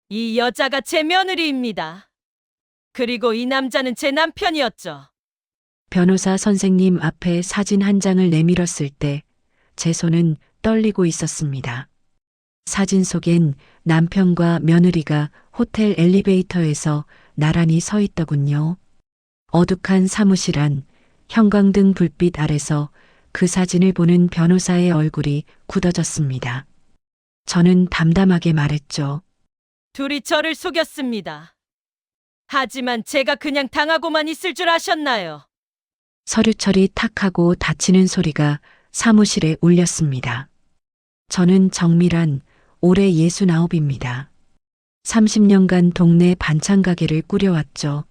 이 여자가 제 며느리입니다. 그리고 이 남자는 제 남편이었죠. 변호사 선생님 앞에 사진 한 장을 내밀었을 때 제 손은 떨리고 있었습니다. 사진 속엔 남편과 며느리가 호텔 엘리베이터에서 나란히 서 있더군요. 어둑한 사무실 안 형광등 불빛 아래서 그 사진을 보는 변호사의 얼굴이 굳어졌습니다. 저는 담담하게 말했죠. 둘이 저를 속였습니다. 하지만 제가 그냥 당하고만 있을 줄 아셨나요? 서류철이 탁 하고 닫히는 소리가 사무실에 울렸습니다. 저는 정밀한 올해 69입니다. 30년간 동네 반찬 가게를 꾸려왔죠.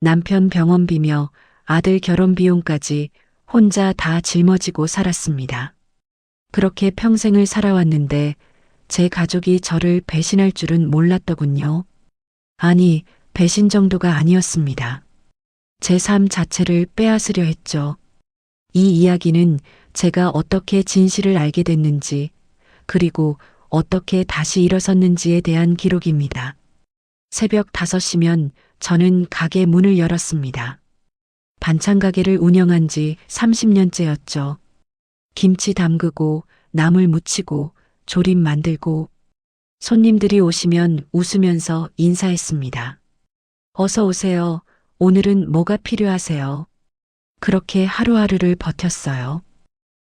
남편 병원비며 아들 결혼 비용까지 혼자 다 짊어지고 살았습니다. 그렇게 평생을 살아왔는데 제 가족이 저를 배신할 줄은 몰랐더군요. 아니, 배신 정도가 아니었습니다. 제 삶 자체를 빼앗으려 했죠. 이 이야기는 제가 어떻게 진실을 알게 됐는지, 그리고 어떻게 다시 일어섰는지에 대한 기록입니다. 새벽 5시면 저는 가게 문을 열었습니다. 반찬 가게를 운영한 지 30년째였죠. 김치 담그고, 나물 무치고, 조림 만들고, 손님들이 오시면 웃으면서 인사했습니다. 어서 오세요. 오늘은 뭐가 필요하세요? 그렇게 하루하루를 버텼어요.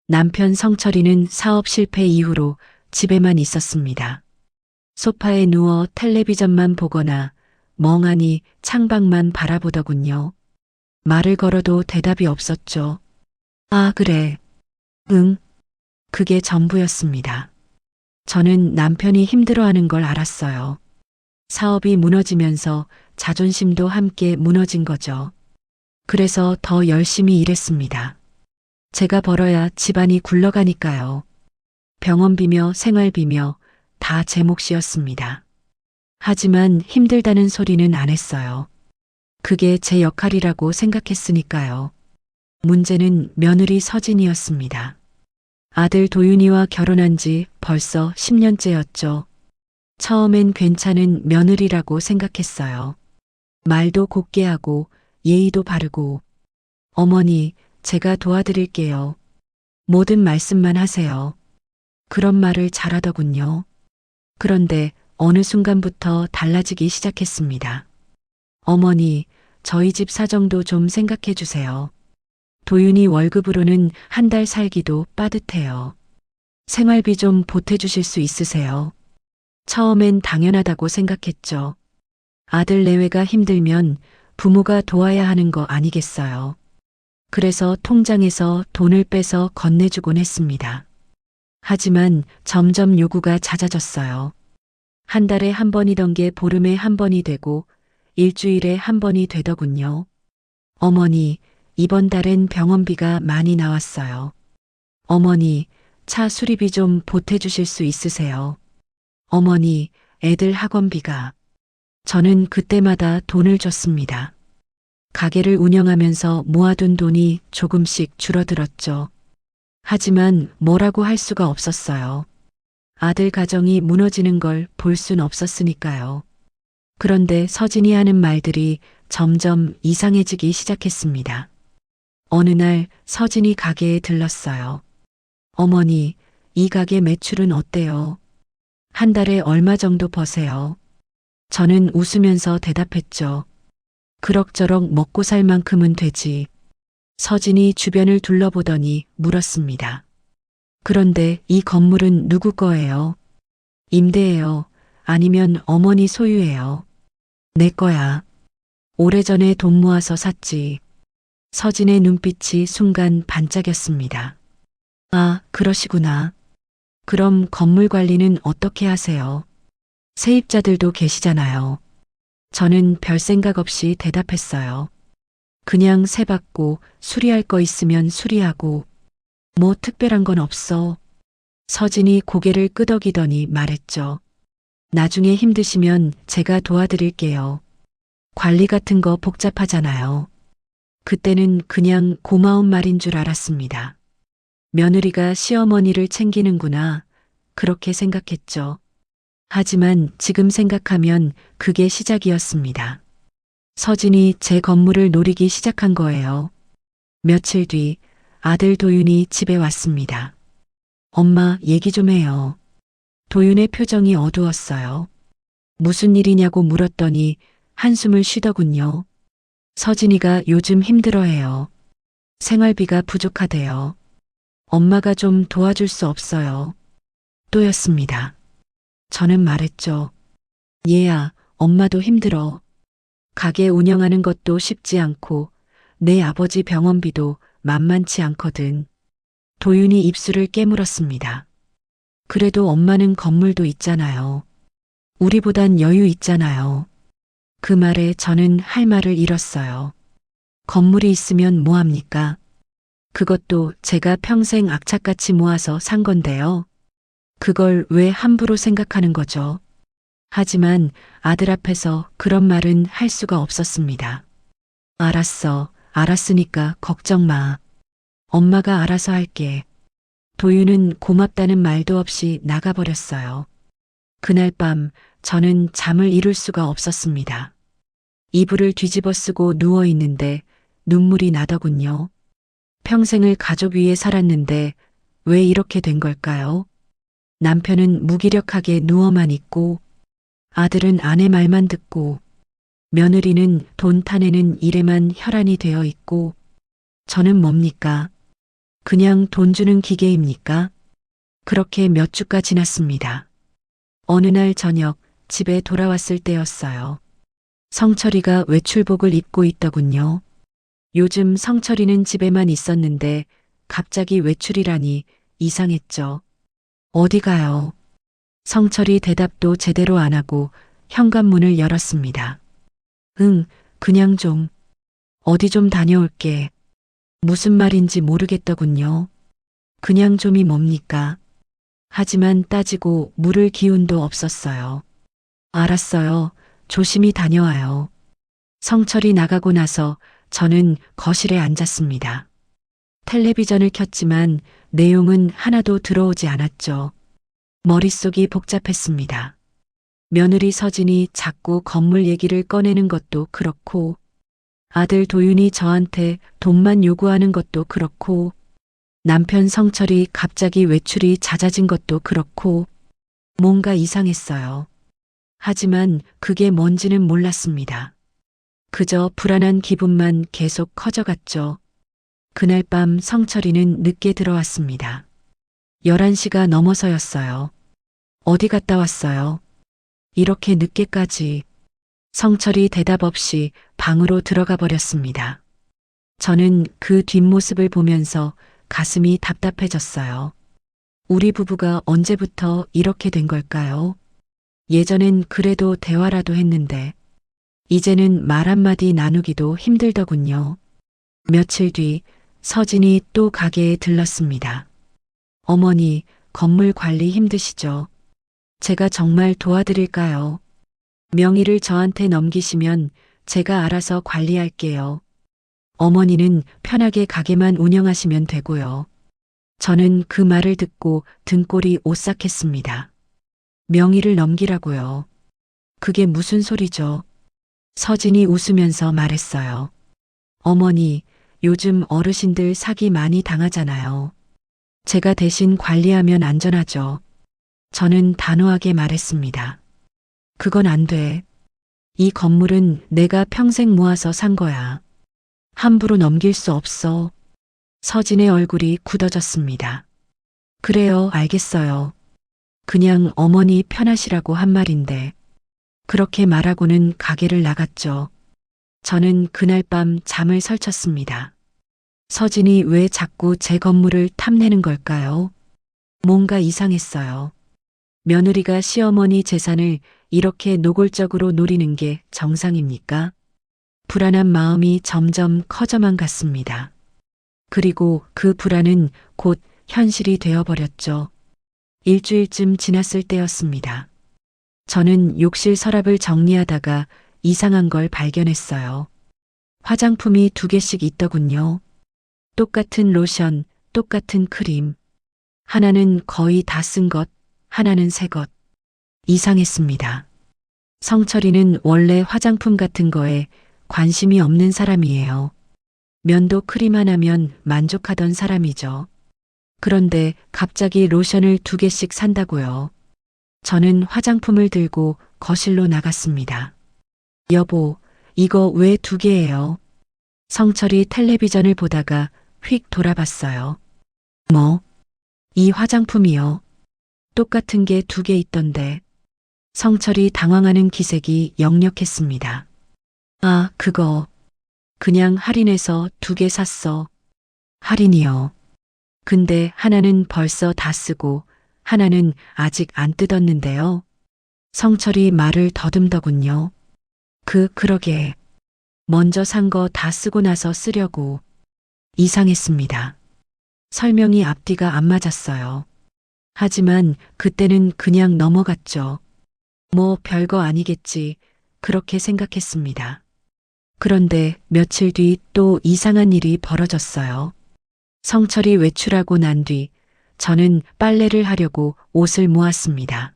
남편 성철이는 사업 실패 이후로 집에만 있었습니다. 소파에 누워 텔레비전만 보거나 멍하니 창밖만 바라보더군요. 말을 걸어도 대답이 없었죠. 아, 그래. 응. 그게 전부였습니다. 저는 남편이 힘들어하는 걸 알았어요. 사업이 무너지면서 자존심도 함께 무너진 거죠. 그래서 더 열심히 일했습니다. 제가 벌어야 집안이 굴러가니까요. 병원비며 생활비며 다 제 몫이었습니다. 하지만 힘들다는 소리는 안 했어요. 그게 제 역할이라고 생각했으니까요. 문제는 며느리 서진이었습니다. 아들 도윤이와 결혼한 지 벌써 10년째였죠. 처음엔 괜찮은 며느리라고 생각했어요. 말도 곱게 하고 예의도 바르고 어머니, 제가 도와드릴게요. 모든 말씀만 하세요. 그런 말을 잘하더군요. 그런데 어느 순간부터 달라지기 시작했습니다. 어머니, 저희 집 사정도 좀 생각해 주세요. 도윤이 월급으로는 한 달 살기도 빠듯해요. 생활비 좀 보태주실 수 있으세요? 처음엔 당연하다고 생각했죠. 아들 내외가 힘들면 부모가 도와야 하는 거 아니겠어요. 그래서 통장에서 돈을 빼서 건네주곤 했습니다. 하지만 점점 요구가 잦아졌어요. 한 달에 한 번이던 게 보름에 한 번이 되고 일주일에 한 번이 되더군요. 어머니, 이번 달엔 병원비가 많이 나왔어요. 어머니, 차 수리비 좀 보태주실 수 있으세요? 어머니, 애들 학원비가. 저는 그때마다 돈을 줬습니다. 가게를 운영하면서 모아둔 돈이 조금씩 줄어들었죠. 하지만 뭐라고 할 수가 없었어요. 아들 가정이 무너지는 걸 볼 순 없었으니까요. 그런데 서진이 하는 말들이 점점 이상해지기 시작했습니다. 어느 날 서진이 가게에 들렀어요. 어머니, 이 가게 매출은 어때요? 한 달에 얼마 정도 버세요? 저는 웃으면서 대답했죠. 그럭저럭 먹고 살 만큼은 되지. 서진이 주변을 둘러보더니 물었습니다. 그런데 이 건물은 누구 거예요? 임대예요? 아니면 어머니 소유예요? 내 거야. 오래전에 돈 모아서 샀지. 서진의 눈빛이 순간 반짝였습니다. 아, 그러시구나. 그럼 건물 관리는 어떻게 하세요? 세입자들도 계시잖아요. 저는 별 생각 없이 대답했어요. 그냥 세 받고 수리할 거 있으면 수리하고 뭐 특별한 건 없어. 서진이 고개를 끄덕이더니 말했죠. 나중에 힘드시면 제가 도와드릴게요. 관리 같은 거 복잡하잖아요. 그때는 그냥 고마운 말인 줄 알았습니다. 며느리가 시어머니를 챙기는구나. 그렇게 생각했죠. 하지만 지금 생각하면 그게 시작이었습니다. 서진이 제 건물을 노리기 시작한 거예요. 며칠 뒤 아들 도윤이 집에 왔습니다. 엄마, 얘기 좀 해요. 도윤의 표정이 어두웠어요. 무슨 일이냐고 물었더니 한숨을 쉬더군요. 서진이가 요즘 힘들어해요. 생활비가 부족하대요. 엄마가 좀 도와줄 수 없어요. 또였습니다. 저는 말했죠. 얘야, 엄마도 힘들어. 가게 운영하는 것도 쉽지 않고 내 아버지 병원비도 만만치 않거든. 도윤이 입술을 깨물었습니다. 그래도 엄마는 건물도 있잖아요. 우리보단 여유 있잖아요. 그 말에 저는 할 말을 잃었어요. 건물이 있으면 뭐합니까? 그것도 제가 평생 악착같이 모아서 산 건데요. 그걸 왜 함부로 생각하는 거죠? 하지만 아들 앞에서 그런 말은 할 수가 없었습니다. 알았어. 알았으니까 걱정 마. 엄마가 알아서 할게. 도윤은 고맙다는 말도 없이 나가버렸어요. 그날 밤 저는 잠을 이룰 수가 없었습니다. 이불을 뒤집어 쓰고 누워 있는데 눈물이 나더군요. 평생을 가족 위에 살았는데 왜 이렇게 된 걸까요? 남편은 무기력하게 누워만 있고 아들은 아내 말만 듣고 며느리는 돈 타내는 일에만 혈안이 되어 있고 저는 뭡니까? 그냥 돈 주는 기계입니까? 그렇게 몇 주가 지났습니다. 어느 날 저녁 집에 돌아왔을 때였어요. 성철이가 외출복을 입고 있더군요. 요즘 성철이는 집에만 있었는데 갑자기 외출이라니 이상했죠. 어디 가요? 성철이 대답도 제대로 안 하고 현관문을 열었습니다. 응, 그냥 좀. 어디 좀 다녀올게. 무슨 말인지 모르겠더군요. 그냥 좀이 뭡니까? 하지만 따지고 물을 기운도 없었어요. 알았어요. 조심히 다녀와요. 성철이 나가고 나서 저는 거실에 앉았습니다. 텔레비전을 켰지만 내용은 하나도 들어오지 않았죠. 머릿속이 복잡했습니다. 며느리 서진이 자꾸 건물 얘기를 꺼내는 것도 그렇고 아들 도윤이 저한테 돈만 요구하는 것도 그렇고 남편 성철이 갑자기 외출이 잦아진 것도 그렇고 뭔가 이상했어요. 하지만 그게 뭔지는 몰랐습니다. 그저 불안한 기분만 계속 커져갔죠. 그날 밤 성철이는 늦게 들어왔습니다. 11시가 넘어서였어요. 어디 갔다 왔어요? 이렇게 늦게까지. 성철이 대답 없이 방으로 들어가 버렸습니다. 저는 그 뒷모습을 보면서 가슴이 답답해졌어요. 우리 부부가 언제부터 이렇게 된 걸까요? 예전엔 그래도 대화라도 했는데 이제는 말 한마디 나누기도 힘들더군요. 며칠 뒤 서진이 또 가게에 들렀습니다. 어머니, 건물 관리 힘드시죠? 제가 정말 도와드릴까요? 명의를 저한테 넘기시면 제가 알아서 관리할게요. 어머니는 편하게 가게만 운영하시면 되고요. 저는 그 말을 듣고 등골이 오싹했습니다. 명의를 넘기라고요. 그게 무슨 소리죠? 서진이 웃으면서 말했어요. 어머니, 요즘 어르신들 사기 많이 당하잖아요. 제가 대신 관리하면 안전하죠. 저는 단호하게 말했습니다. 그건 안 돼. 이 건물은 내가 평생 모아서 산 거야. 함부로 넘길 수 없어. 서진의 얼굴이 굳어졌습니다. 그래요, 알겠어요. 그냥 어머니 편하시라고 한 말인데. 그렇게 말하고는 가게를 나갔죠. 저는 그날 밤 잠을 설쳤습니다. 서진이 왜 자꾸 제 건물을 탐내는 걸까요? 뭔가 이상했어요. 며느리가 시어머니 재산을 이렇게 노골적으로 노리는 게 정상입니까? 불안한 마음이 점점 커져만 갔습니다. 그리고 그 불안은 곧 현실이 되어버렸죠. 일주일쯤 지났을 때였습니다. 저는 욕실 서랍을 정리하다가 이상한 걸 발견했어요. 화장품이 2개씩 있더군요. 똑같은 로션, 똑같은 크림. 하나는 거의 다 쓴 것, 하나는 새 것. 이상했습니다. 성철이는 원래 화장품 같은 거에 관심이 없는 사람이에요. 면도 크림 하나면 만족하던 사람이죠. 그런데 갑자기 로션을 2개씩 산다고요. 저는 화장품을 들고 거실로 나갔습니다. 여보, 이거 왜 2개예요? 성철이 텔레비전을 보다가 휙 돌아봤어요. 뭐? 이 화장품이요. 똑같은 게 2개 있던데. 성철이 당황하는 기색이 역력했습니다. 아, 그거. 그냥 할인해서 2개 샀어. 할인이요. 근데 하나는 벌써 다 쓰고 하나는 아직 안 뜯었는데요. 성철이 말을 더듬더군요. 그러게. 먼저 산 거 다 쓰고 나서 쓰려고. 이상했습니다. 설명이 앞뒤가 안 맞았어요. 하지만 그때는 그냥 넘어갔죠. 뭐 별거 아니겠지. 그렇게 생각했습니다. 그런데 며칠 뒤 또 이상한 일이 벌어졌어요. 성철이 외출하고 난 뒤 저는 빨래를 하려고 옷을 모았습니다.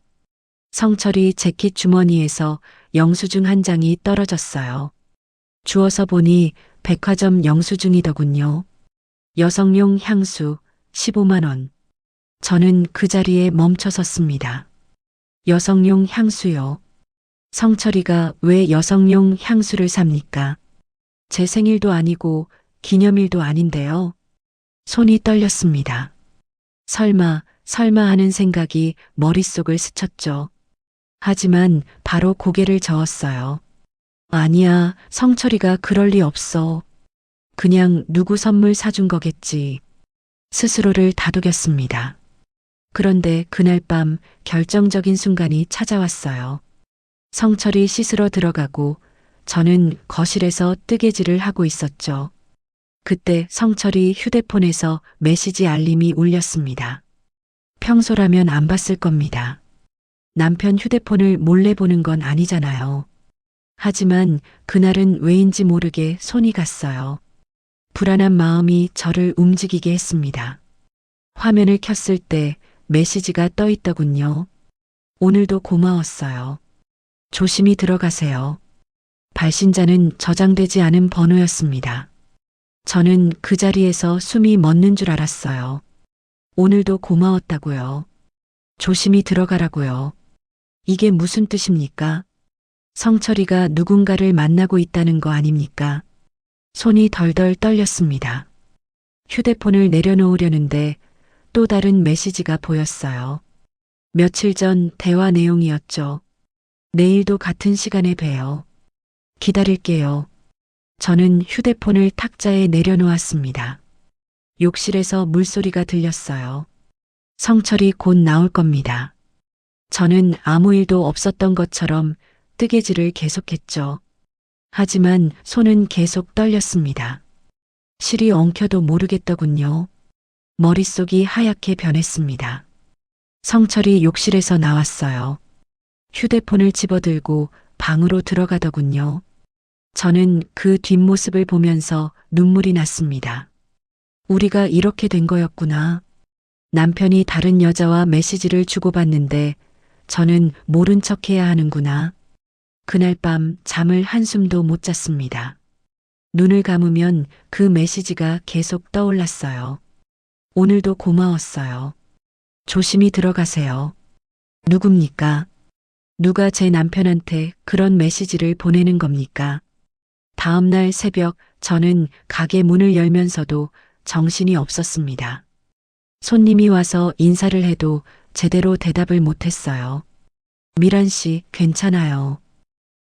성철이 재킷 주머니에서 영수증 한 장이 떨어졌어요. 주워서 보니 백화점 영수증이더군요. 여성용 향수 15만 원. 저는 그 자리에 멈춰 섰습니다. 여성용 향수요. 성철이가 왜 여성용 향수를 삽니까? 제 생일도 아니고 기념일도 아닌데요. 손이 떨렸습니다. 설마 하는 생각이 머릿속을 스쳤죠. 하지만 바로 고개를 저었어요. 아니야, 성철이가 그럴 리 없어. 그냥 누구 선물 사준 거겠지. 스스로를 다독였습니다. 그런데 그날 밤 결정적인 순간이 찾아왔어요. 성철이 씻으러 들어가고 저는 거실에서 뜨개질을 하고 있었죠. 그때 성철이 휴대폰에서 메시지 알림이 울렸습니다. 평소라면 안 봤을 겁니다. 남편 휴대폰을 몰래 보는 건 아니잖아요. 하지만 그날은 왜인지 모르게 손이 갔어요. 불안한 마음이 저를 움직이게 했습니다. 화면을 켰을 때 메시지가 떠 있더군요. 오늘도 고마웠어요. 조심히 들어가세요. 발신자는 저장되지 않은 번호였습니다. 저는 그 자리에서 숨이 멎는 줄 알았어요. 오늘도 고마웠다고요. 조심히 들어가라고요. 이게 무슨 뜻입니까? 성철이가 누군가를 만나고 있다는 거 아닙니까? 손이 덜덜 떨렸습니다. 휴대폰을 내려놓으려는데 또 다른 메시지가 보였어요. 며칠 전 대화 내용이었죠. 내일도 같은 시간에 봬요. 기다릴게요. 저는 휴대폰을 탁자에 내려놓았습니다. 욕실에서 물소리가 들렸어요. 성철이 곧 나올 겁니다. 저는 아무 일도 없었던 것처럼 뜨개질을 계속했죠. 하지만 손은 계속 떨렸습니다. 실이 엉켜도 모르겠더군요. 머릿속이 하얗게 변했습니다. 성철이 욕실에서 나왔어요. 휴대폰을 집어들고 방으로 들어가더군요. 저는 그 뒷모습을 보면서 눈물이 났습니다. 우리가 이렇게 된 거였구나. 남편이 다른 여자와 메시지를 주고받는데 저는 모른 척 해야 하는구나. 그날 밤 잠을 한숨도 못 잤습니다. 눈을 감으면 그 메시지가 계속 떠올랐어요. 오늘도 고마웠어요. 조심히 들어가세요. 누굽니까? 누가 제 남편한테 그런 메시지를 보내는 겁니까? 다음 날 새벽 저는 가게 문을 열면서도 정신이 없었습니다. 손님이 와서 인사를 해도 제대로 대답을 못했어요. 미란 씨, 괜찮아요.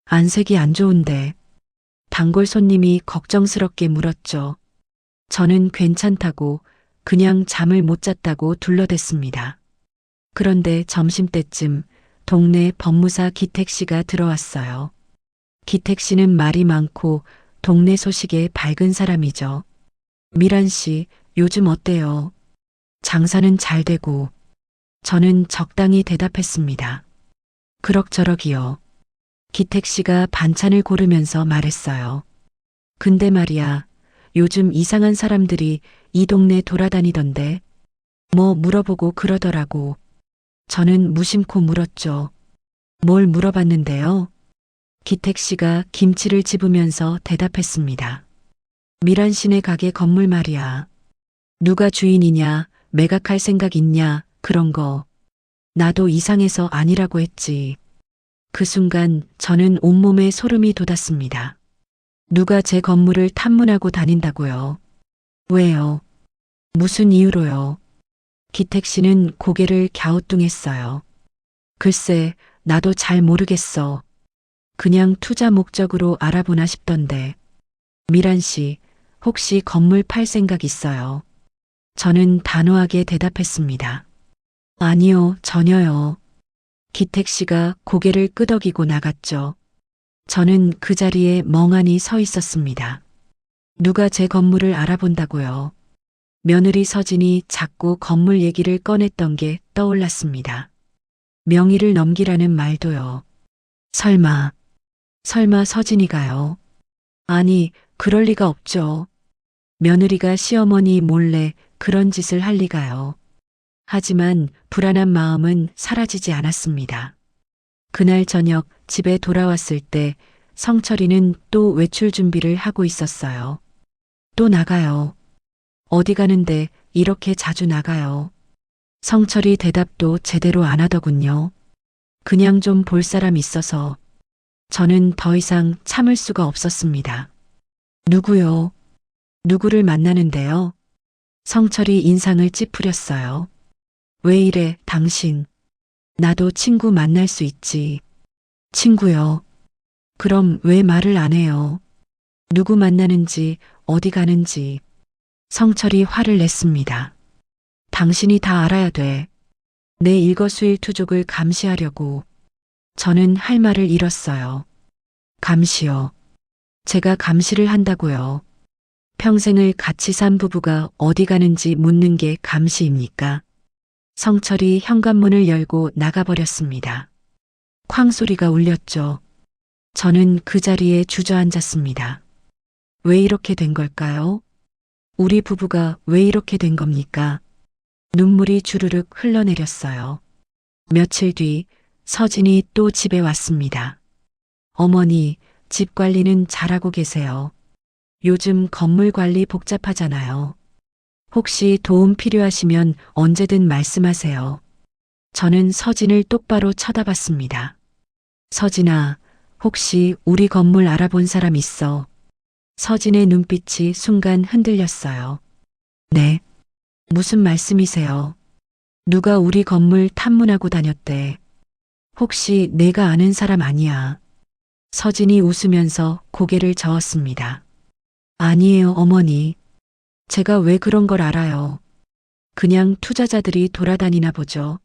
안색이 안 좋은데. 단골 손님이 걱정스럽게 물었죠. 저는 괜찮다고 그냥 잠을 못 잤다고 둘러댔습니다. 그런데 점심때쯤 동네 법무사 기택 씨가 들어왔어요. 기택 씨는 말이 많고 동네 소식에 밝은 사람이죠. 미란 씨, 요즘 어때요? 장사는 잘 되고. 저는 적당히 대답했습니다. 그럭저럭이요. 기택 씨가 반찬을 고르면서 말했어요. 근데 말이야, 요즘 이상한 사람들이 이 동네 돌아다니던데. 뭐 물어보고 그러더라고. 저는 무심코 물었죠. 뭘 물어봤는데요? 기택 씨가 김치를 집으면서 대답했습니다. 미란 씨네 가게 건물 말이야. 누가 주인이냐, 매각할 생각 있냐, 그런 거. 나도 이상해서 아니라고 했지. 그 순간 저는 온몸에 소름이 돋았습니다. 누가 제 건물을 탐문하고 다닌다고요? 왜요? 무슨 이유로요? 기택 씨는 고개를 갸우뚱했어요. 글쎄, 나도 잘 모르겠어. 그냥 투자 목적으로 알아보나 싶던데. 미란 씨, 혹시 건물 팔 생각 있어요? 저는 단호하게 대답했습니다. 아니요, 전혀요. 기택 씨가 고개를 끄덕이고 나갔죠. 저는 그 자리에 멍하니 서 있었습니다. 누가 제 건물을 알아본다고요? 며느리 서진이 자꾸 건물 얘기를 꺼냈던 게 떠올랐습니다. 명의를 넘기라는 말도요. 설마 서진이가요? 아니, 그럴 리가 없죠. 며느리가 시어머니 몰래 그런 짓을 할 리가요. 하지만 불안한 마음은 사라지지 않았습니다. 그날 저녁 집에 돌아왔을 때 성철이는 또 외출 준비를 하고 있었어요. 또 나가요. 어디 가는데 이렇게 자주 나가요. 성철이 대답도 제대로 안 하더군요. 그냥 좀 볼 사람 있어서. 저는 더 이상 참을 수가 없었습니다. 누구요? 누구를 만나는데요? 성철이 인상을 찌푸렸어요. 왜 이래, 당신. 나도 친구 만날 수 있지. 친구요. 그럼 왜 말을 안 해요? 누구 만나는지, 어디 가는지. 성철이 화를 냈습니다. 당신이 다 알아야 돼. 내 일거수일투족을 감시하려고. 저는 할 말을 잃었어요. 감시요. 제가 감시를 한다고요. 평생을 같이 산 부부가 어디 가는지 묻는 게 감시입니까? 성철이 현관문을 열고 나가버렸습니다. 쾅 소리가 울렸죠. 저는 그 자리에 주저앉았습니다. 왜 이렇게 된 걸까요? 우리 부부가 왜 이렇게 된 겁니까? 눈물이 주르륵 흘러내렸어요. 며칠 뒤 서진이 또 집에 왔습니다. 어머니, 집 관리는 잘하고 계세요. 요즘 건물 관리 복잡하잖아요. 혹시 도움 필요하시면 언제든 말씀하세요. 저는 서진을 똑바로 쳐다봤습니다. 서진아, 혹시 우리 건물 알아본 사람 있어? 서진의 눈빛이 순간 흔들렸어요. 네. 무슨 말씀이세요? 누가 우리 건물 탐문하고 다녔대. 혹시 내가 아는 사람 아니야? 서진이 웃으면서 고개를 저었습니다. 아니에요, 어머니. 제가 왜 그런 걸 알아요? 그냥 투자자들이 돌아다니나 보죠.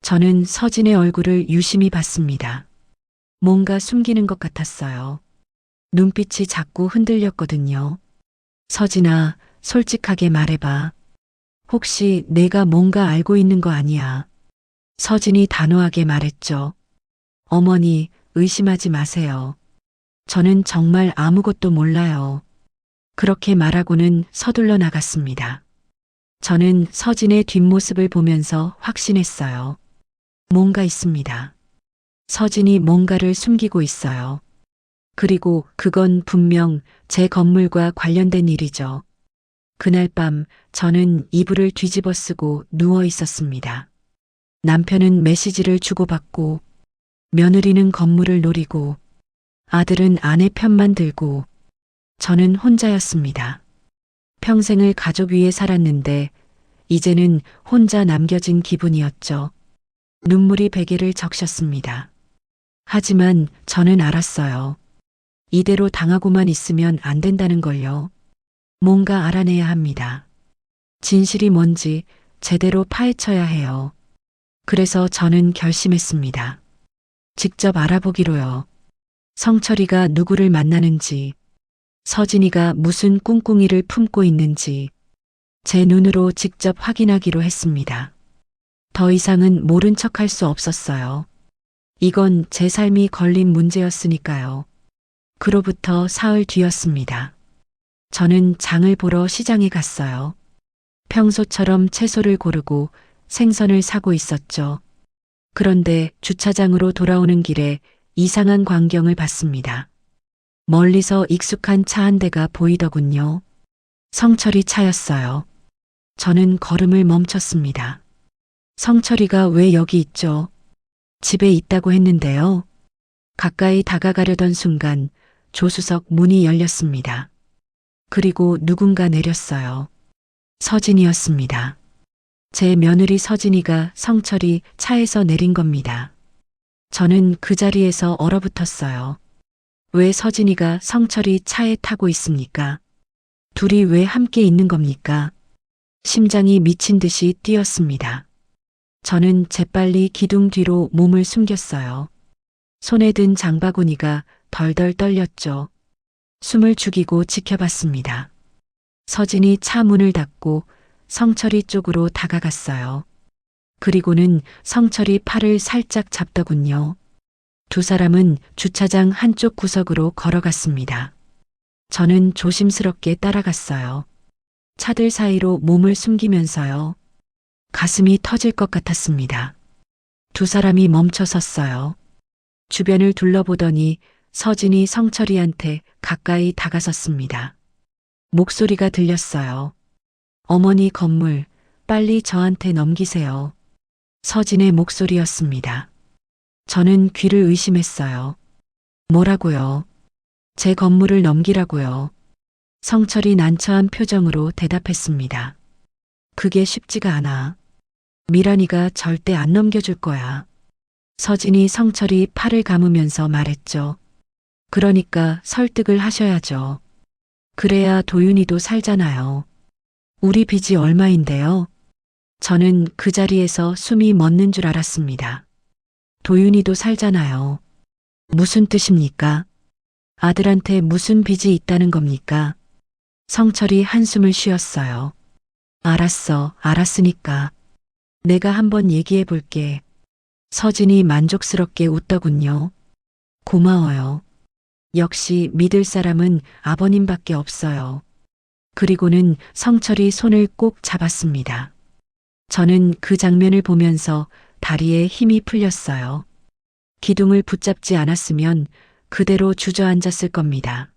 저는 서진의 얼굴을 유심히 봤습니다. 뭔가 숨기는 것 같았어요. 눈빛이 자꾸 흔들렸거든요. 서진아, 솔직하게 말해봐. 혹시 내가 뭔가 알고 있는 거 아니야? 서진이 단호하게 말했죠. 어머니, 의심하지 마세요. 저는 정말 아무것도 몰라요. 그렇게 말하고는 서둘러 나갔습니다. 저는 서진의 뒷모습을 보면서 확신했어요. 뭔가 있습니다. 서진이 뭔가를 숨기고 있어요. 그리고 그건 분명 제 건물과 관련된 일이죠. 그날 밤 저는 이불을 뒤집어 쓰고 누워 있었습니다. 남편은 메시지를 주고받고, 며느리는 건물을 노리고, 아들은 아내 편만 들고, 저는 혼자였습니다. 평생을 가족 위에 살았는데 이제는 혼자 남겨진 기분이었죠. 눈물이 베개를 적셨습니다. 하지만 저는 알았어요. 이대로 당하고만 있으면 안 된다는 걸요. 뭔가 알아내야 합니다. 진실이 뭔지 제대로 파헤쳐야 해요. 그래서 저는 결심했습니다. 직접 알아보기로요. 성철이가 누구를 만나는지, 서진이가 무슨 꿍꿍이를 품고 있는지 제 눈으로 직접 확인하기로 했습니다. 더 이상은 모른 척할 수 없었어요. 이건 제 삶이 걸린 문제였으니까요. 그로부터 사흘 뒤였습니다. 저는 장을 보러 시장에 갔어요. 평소처럼 채소를 고르고 생선을 사고 있었죠. 그런데 주차장으로 돌아오는 길에 이상한 광경을 봤습니다. 멀리서 익숙한 차 한 대가 보이더군요. 성철이 차였어요. 저는 걸음을 멈췄습니다. 성철이가 왜 여기 있죠? 집에 있다고 했는데요. 가까이 다가가려던 순간 조수석 문이 열렸습니다. 그리고 누군가 내렸어요. 서진이었습니다. 제 며느리 서진이가 성철이 차에서 내린 겁니다. 저는 그 자리에서 얼어붙었어요. 왜 서진이가 성철이 차에 타고 있습니까? 둘이 왜 함께 있는 겁니까? 심장이 미친 듯이 뛰었습니다. 저는 재빨리 기둥 뒤로 몸을 숨겼어요. 손에 든 장바구니가 덜덜 떨렸죠. 숨을 죽이고 지켜봤습니다. 서진이 차 문을 닫고 성철이 쪽으로 다가갔어요. 그리고는 성철이 팔을 살짝 잡더군요. 두 사람은 주차장 한쪽 구석으로 걸어갔습니다. 저는 조심스럽게 따라갔어요. 차들 사이로 몸을 숨기면서요. 가슴이 터질 것 같았습니다. 두 사람이 멈춰 섰어요. 주변을 둘러보더니 서진이 성철이한테 가까이 다가섰습니다. 목소리가 들렸어요. 어머니 건물 빨리 저한테 넘기세요. 서진의 목소리였습니다. 저는 귀를 의심했어요. 뭐라고요? 제 건물을 넘기라고요. 성철이 난처한 표정으로 대답했습니다. 그게 쉽지가 않아. 미란이가 절대 안 넘겨줄 거야. 서진이 성철이 팔을 감으면서 말했죠. 그러니까 설득을 하셔야죠. 그래야 도윤이도 살잖아요. 우리 빚이 얼마인데요? 저는 그 자리에서 숨이 멎는 줄 알았습니다. 도윤이도 살잖아요. 무슨 뜻입니까? 아들한테 무슨 빚이 있다는 겁니까? 성철이 한숨을 쉬었어요. 알았어, 알았으니까. 내가 한번 얘기해 볼게. 서진이 만족스럽게 웃더군요. 고마워요. 역시 믿을 사람은 아버님밖에 없어요. 그리고는 성철이 손을 꼭 잡았습니다. 저는 그 장면을 보면서 다리에 힘이 풀렸어요. 기둥을 붙잡지 않았으면 그대로 주저앉았을 겁니다.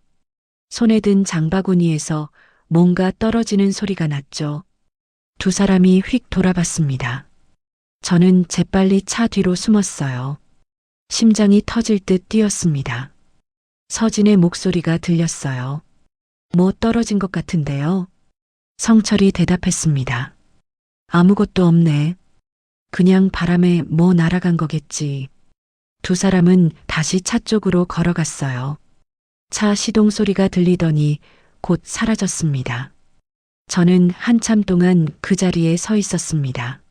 손에 든 장바구니에서 뭔가 떨어지는 소리가 났죠. 두 사람이 휙 돌아봤습니다. 저는 재빨리 차 뒤로 숨었어요. 심장이 터질 듯 뛰었습니다. 서진의 목소리가 들렸어요. 뭐 떨어진 것 같은데요? 성철이 대답했습니다. 아무것도 없네. 그냥 바람에 뭐 날아간 거겠지. 두 사람은 다시 차 쪽으로 걸어갔어요. 차 시동 소리가 들리더니 곧 사라졌습니다. 저는 한참 동안 그 자리에 서 있었습니다.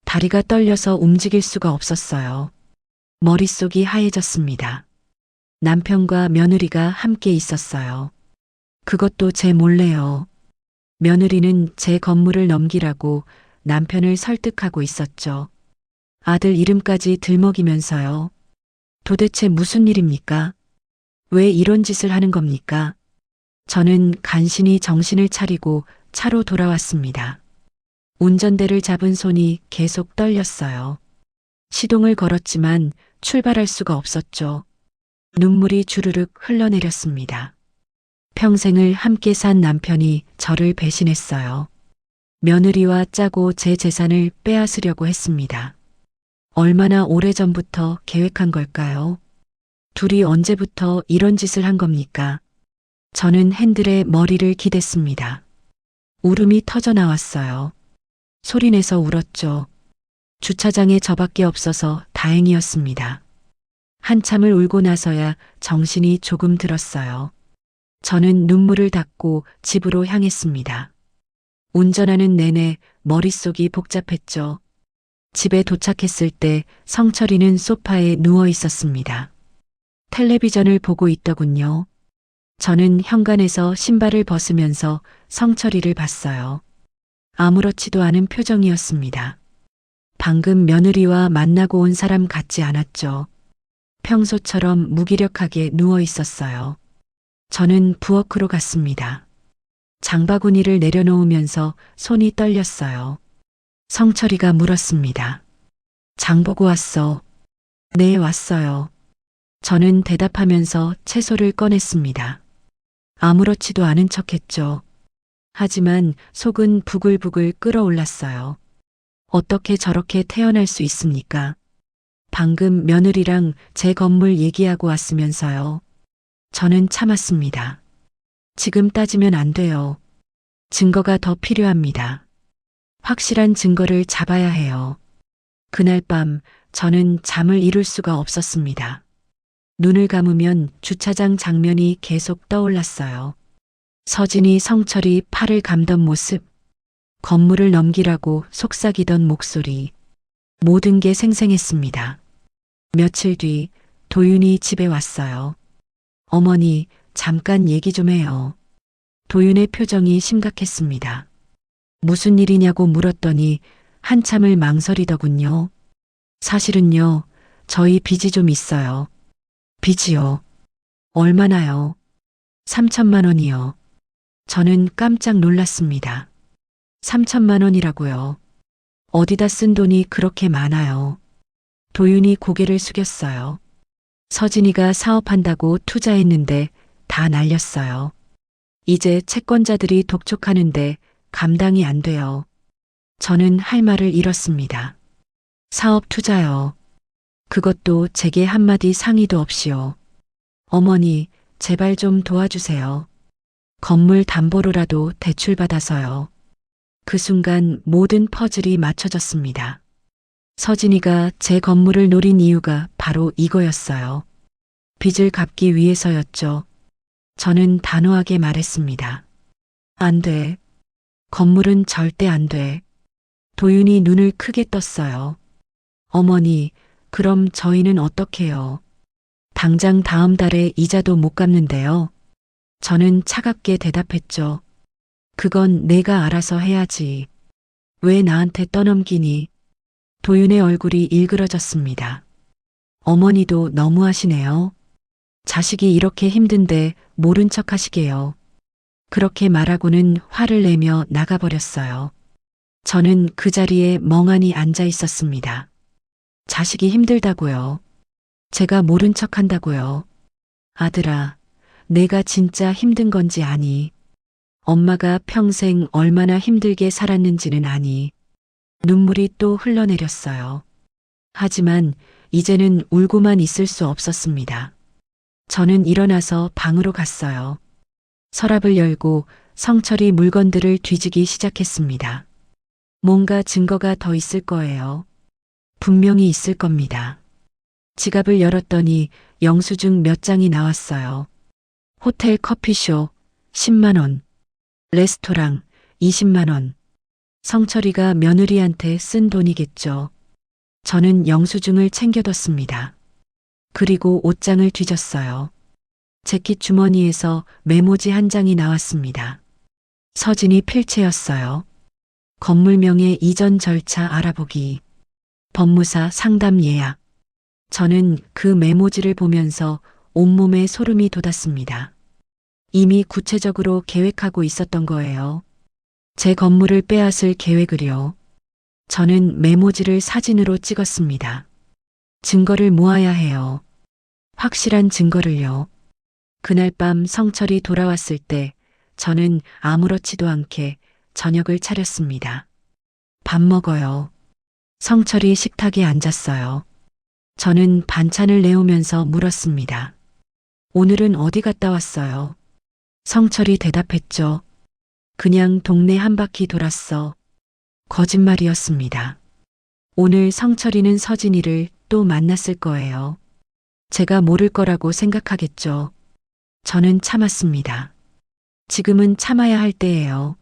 다리가 떨려서 움직일 수가 없었어요. 머릿속이 하얘졌습니다. 남편과 며느리가 함께 있었어요. 그것도 제 몰래요. 며느리는 제 건물을 넘기라고 남편을 설득하고 있었죠. 아들 이름까지 들먹이면서요. 도대체 무슨 일입니까? 왜 이런 짓을 하는 겁니까? 저는 간신히 정신을 차리고 차로 돌아왔습니다. 운전대를 잡은 손이 계속 떨렸어요. 시동을 걸었지만 출발할 수가 없었죠. 눈물이 주르륵 흘러내렸습니다. 평생을 함께 산 남편이 저를 배신했어요. 며느리와 짜고 제 재산을 빼앗으려고 했습니다. 얼마나 오래전부터 계획한 걸까요? 둘이 언제부터 이런 짓을 한 겁니까? 저는 핸들에 머리를 기댔습니다. 울음이 터져 나왔어요. 소리내서 울었죠. 주차장에 저밖에 없어서 다행이었습니다. 한참을 울고 나서야 정신이 조금 들었어요. 저는 눈물을 닦고 집으로 향했습니다. 운전하는 내내 머릿속이 복잡했죠. 집에 도착했을 때 성철이는 소파에 누워 있었습니다. 텔레비전을 보고 있더군요. 저는 현관에서 신발을 벗으면서 성철이를 봤어요. 아무렇지도 않은 표정이었습니다. 방금 며느리와 만나고 온 사람 같지 않았죠. 평소처럼 무기력하게 누워 있었어요. 저는 부엌으로 갔습니다. 장바구니를 내려놓으면서 손이 떨렸어요. 성철이가 물었습니다. 장 보고 왔어. 네, 왔어요. 저는 대답하면서 채소를 꺼냈습니다. 아무렇지도 않은 척했죠. 하지만 속은 부글부글 끓어올랐어요. 어떻게 저렇게 태어날 수 있습니까? 방금 며느리랑 제 건물 얘기하고 왔으면서요. 저는 참았습니다. 지금 따지면 안 돼요. 증거가 더 필요합니다. 확실한 증거를 잡아야 해요. 그날 밤 저는 잠을 이룰 수가 없었습니다. 눈을 감으면 주차장 장면이 계속 떠올랐어요. 서진이 성철이 팔을 감던 모습, 건물을 넘기라고 속삭이던 목소리, 모든 게 생생했습니다. 며칠 뒤 도윤이 집에 왔어요. 어머니, 잠깐 얘기 좀 해요. 도윤의 표정이 심각했습니다. 무슨 일이냐고 물었더니 한참을 망설이더군요. 사실은요, 저희 빚이 좀 있어요. 빚이요? 얼마나요? 3천만 원이요. 저는 깜짝 놀랐습니다. 3천만 원이라고요. 어디다 쓴 돈이 그렇게 많아요. 도윤이 고개를 숙였어요. 서진이가 사업한다고 투자했는데 다 날렸어요. 이제 채권자들이 독촉하는데 감당이 안 돼요. 저는 할 말을 잃었습니다. 사업 투자요. 그것도 제게 한마디 상의도 없이요. 어머니, 제발 좀 도와주세요. 건물 담보로라도 대출받아서요. 그 순간 모든 퍼즐이 맞춰졌습니다. 서진이가 제 건물을 노린 이유가 바로 이거였어요. 빚을 갚기 위해서였죠. 저는 단호하게 말했습니다. 안 돼. 건물은 절대 안 돼. 도윤이 눈을 크게 떴어요. 어머니, 그럼 저희는 어떡해요? 당장 다음 달에 이자도 못 갚는데요. 저는 차갑게 대답했죠. 그건 내가 알아서 해야지. 왜 나한테 떠넘기니? 도윤의 얼굴이 일그러졌습니다. 어머니도 너무하시네요. 자식이 이렇게 힘든데 모른 척 하시게요. 그렇게 말하고는 화를 내며 나가버렸어요. 저는 그 자리에 멍하니 앉아 있었습니다. 자식이 힘들다고요. 제가 모른 척 한다고요. 아들아, 내가 진짜 힘든 건지 아니. 엄마가 평생 얼마나 힘들게 살았는지는 아니. 눈물이 또 흘러내렸어요. 하지만 이제는 울고만 있을 수 없었습니다. 저는 일어나서 방으로 갔어요. 서랍을 열고 성철이 물건들을 뒤지기 시작했습니다. 뭔가 증거가 더 있을 거예요. 분명히 있을 겁니다. 지갑을 열었더니 영수증 몇 장이 나왔어요. 호텔 커피숍 10만 원, 레스토랑 20만 원. 성철이가 며느리한테 쓴 돈이겠죠. 저는 영수증을 챙겨뒀습니다. 그리고 옷장을 뒤졌어요. 재킷 주머니에서 메모지 한 장이 나왔습니다. 서진이 필체였어요. 건물명의 이전 절차 알아보기. 법무사 상담 예약. 저는 그 메모지를 보면서 온몸에 소름이 돋았습니다. 이미 구체적으로 계획하고 있었던 거예요. 제 건물을 빼앗을 계획을요. 저는 메모지를 사진으로 찍었습니다. 증거를 모아야 해요. 확실한 증거를요. 그날 밤 성철이 돌아왔을 때 저는 아무렇지도 않게 저녁을 차렸습니다. 밥 먹어요. 성철이 식탁에 앉았어요. 저는 반찬을 내오면서 물었습니다. 오늘은 어디 갔다 왔어요? 성철이 대답했죠. 그냥 동네 한 바퀴 돌았어. 거짓말이었습니다. 오늘 성철이는 서진이를 또 만났을 거예요. 제가 모를 거라고 생각하겠죠. 저는 참았습니다. 지금은 참아야 할 때예요.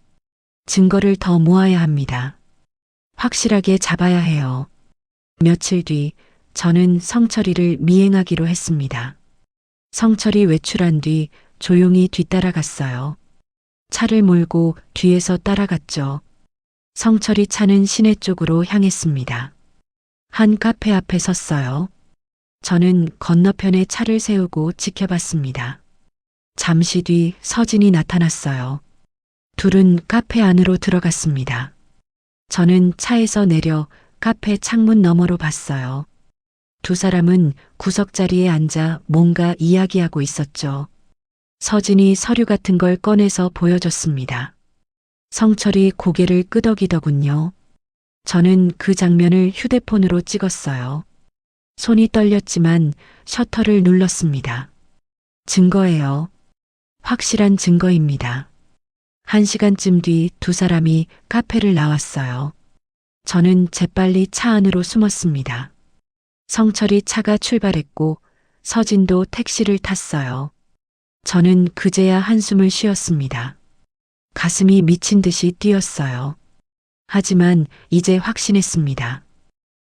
증거를 더 모아야 합니다. 확실하게 잡아야 해요. 며칠 뒤 저는 성철이를 미행하기로 했습니다. 성철이 외출한 뒤 조용히 뒤따라갔어요. 차를 몰고 뒤에서 따라갔죠. 성철이 차는 시내 쪽으로 향했습니다. 한 카페 앞에 섰어요. 저는 건너편에 차를 세우고 지켜봤습니다. 잠시 뒤 서진이 나타났어요. 둘은 카페 안으로 들어갔습니다. 저는 차에서 내려 카페 창문 너머로 봤어요. 두 사람은 구석자리에 앉아 뭔가 이야기하고 있었죠. 서진이 서류 같은 걸 꺼내서 보여줬습니다. 성철이 고개를 끄덕이더군요. 저는 그 장면을 휴대폰으로 찍었어요. 손이 떨렸지만 셔터를 눌렀습니다. 증거예요. 확실한 증거입니다. 1시간쯤 뒤 두 사람이 카페를 나왔어요. 저는 재빨리 차 안으로 숨었습니다. 성철이 차가 출발했고 서진도 택시를 탔어요. 저는 그제야 한숨을 쉬었습니다. 가슴이 미친 듯이 뛰었어요. 하지만 이제 확신했습니다.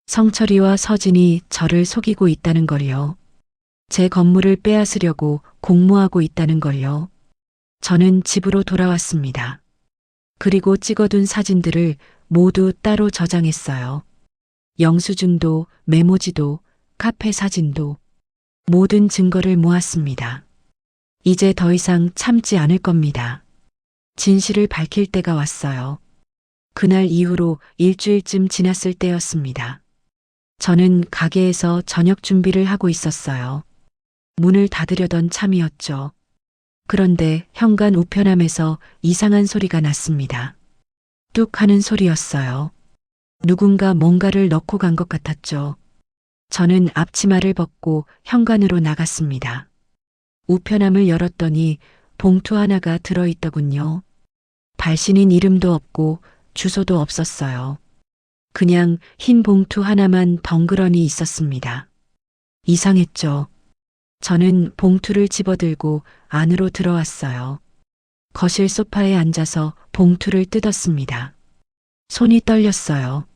성철이와 서진이 저를 속이고 있다는 걸요. 제 건물을 빼앗으려고 공모하고 있다는 걸요. 저는 집으로 돌아왔습니다. 그리고 찍어둔 사진들을 모두 따로 저장했어요. 영수증도 메모지도 카페 사진도 모든 증거를 모았습니다. 이제 더 이상 참지 않을 겁니다. 진실을 밝힐 때가 왔어요. 그날 이후로 일주일쯤 지났을 때였습니다. 저는 가게에서 저녁 준비를 하고 있었어요. 문을 닫으려던 참이었죠. 그런데 현관 우편함에서 이상한 소리가 났습니다. 뚝 하는 소리였어요. 누군가 뭔가를 넣고 간 것 같았죠. 저는 앞치마를 벗고 현관으로 나갔습니다. 우편함을 열었더니 봉투 하나가 들어있더군요. 발신인 이름도 없고 주소도 없었어요. 그냥 흰 봉투 하나만 덩그러니 있었습니다. 이상했죠. 저는 봉투를 집어들고 안으로 들어왔어요. 거실 소파에 앉아서 봉투를 뜯었습니다. 손이 떨렸어요.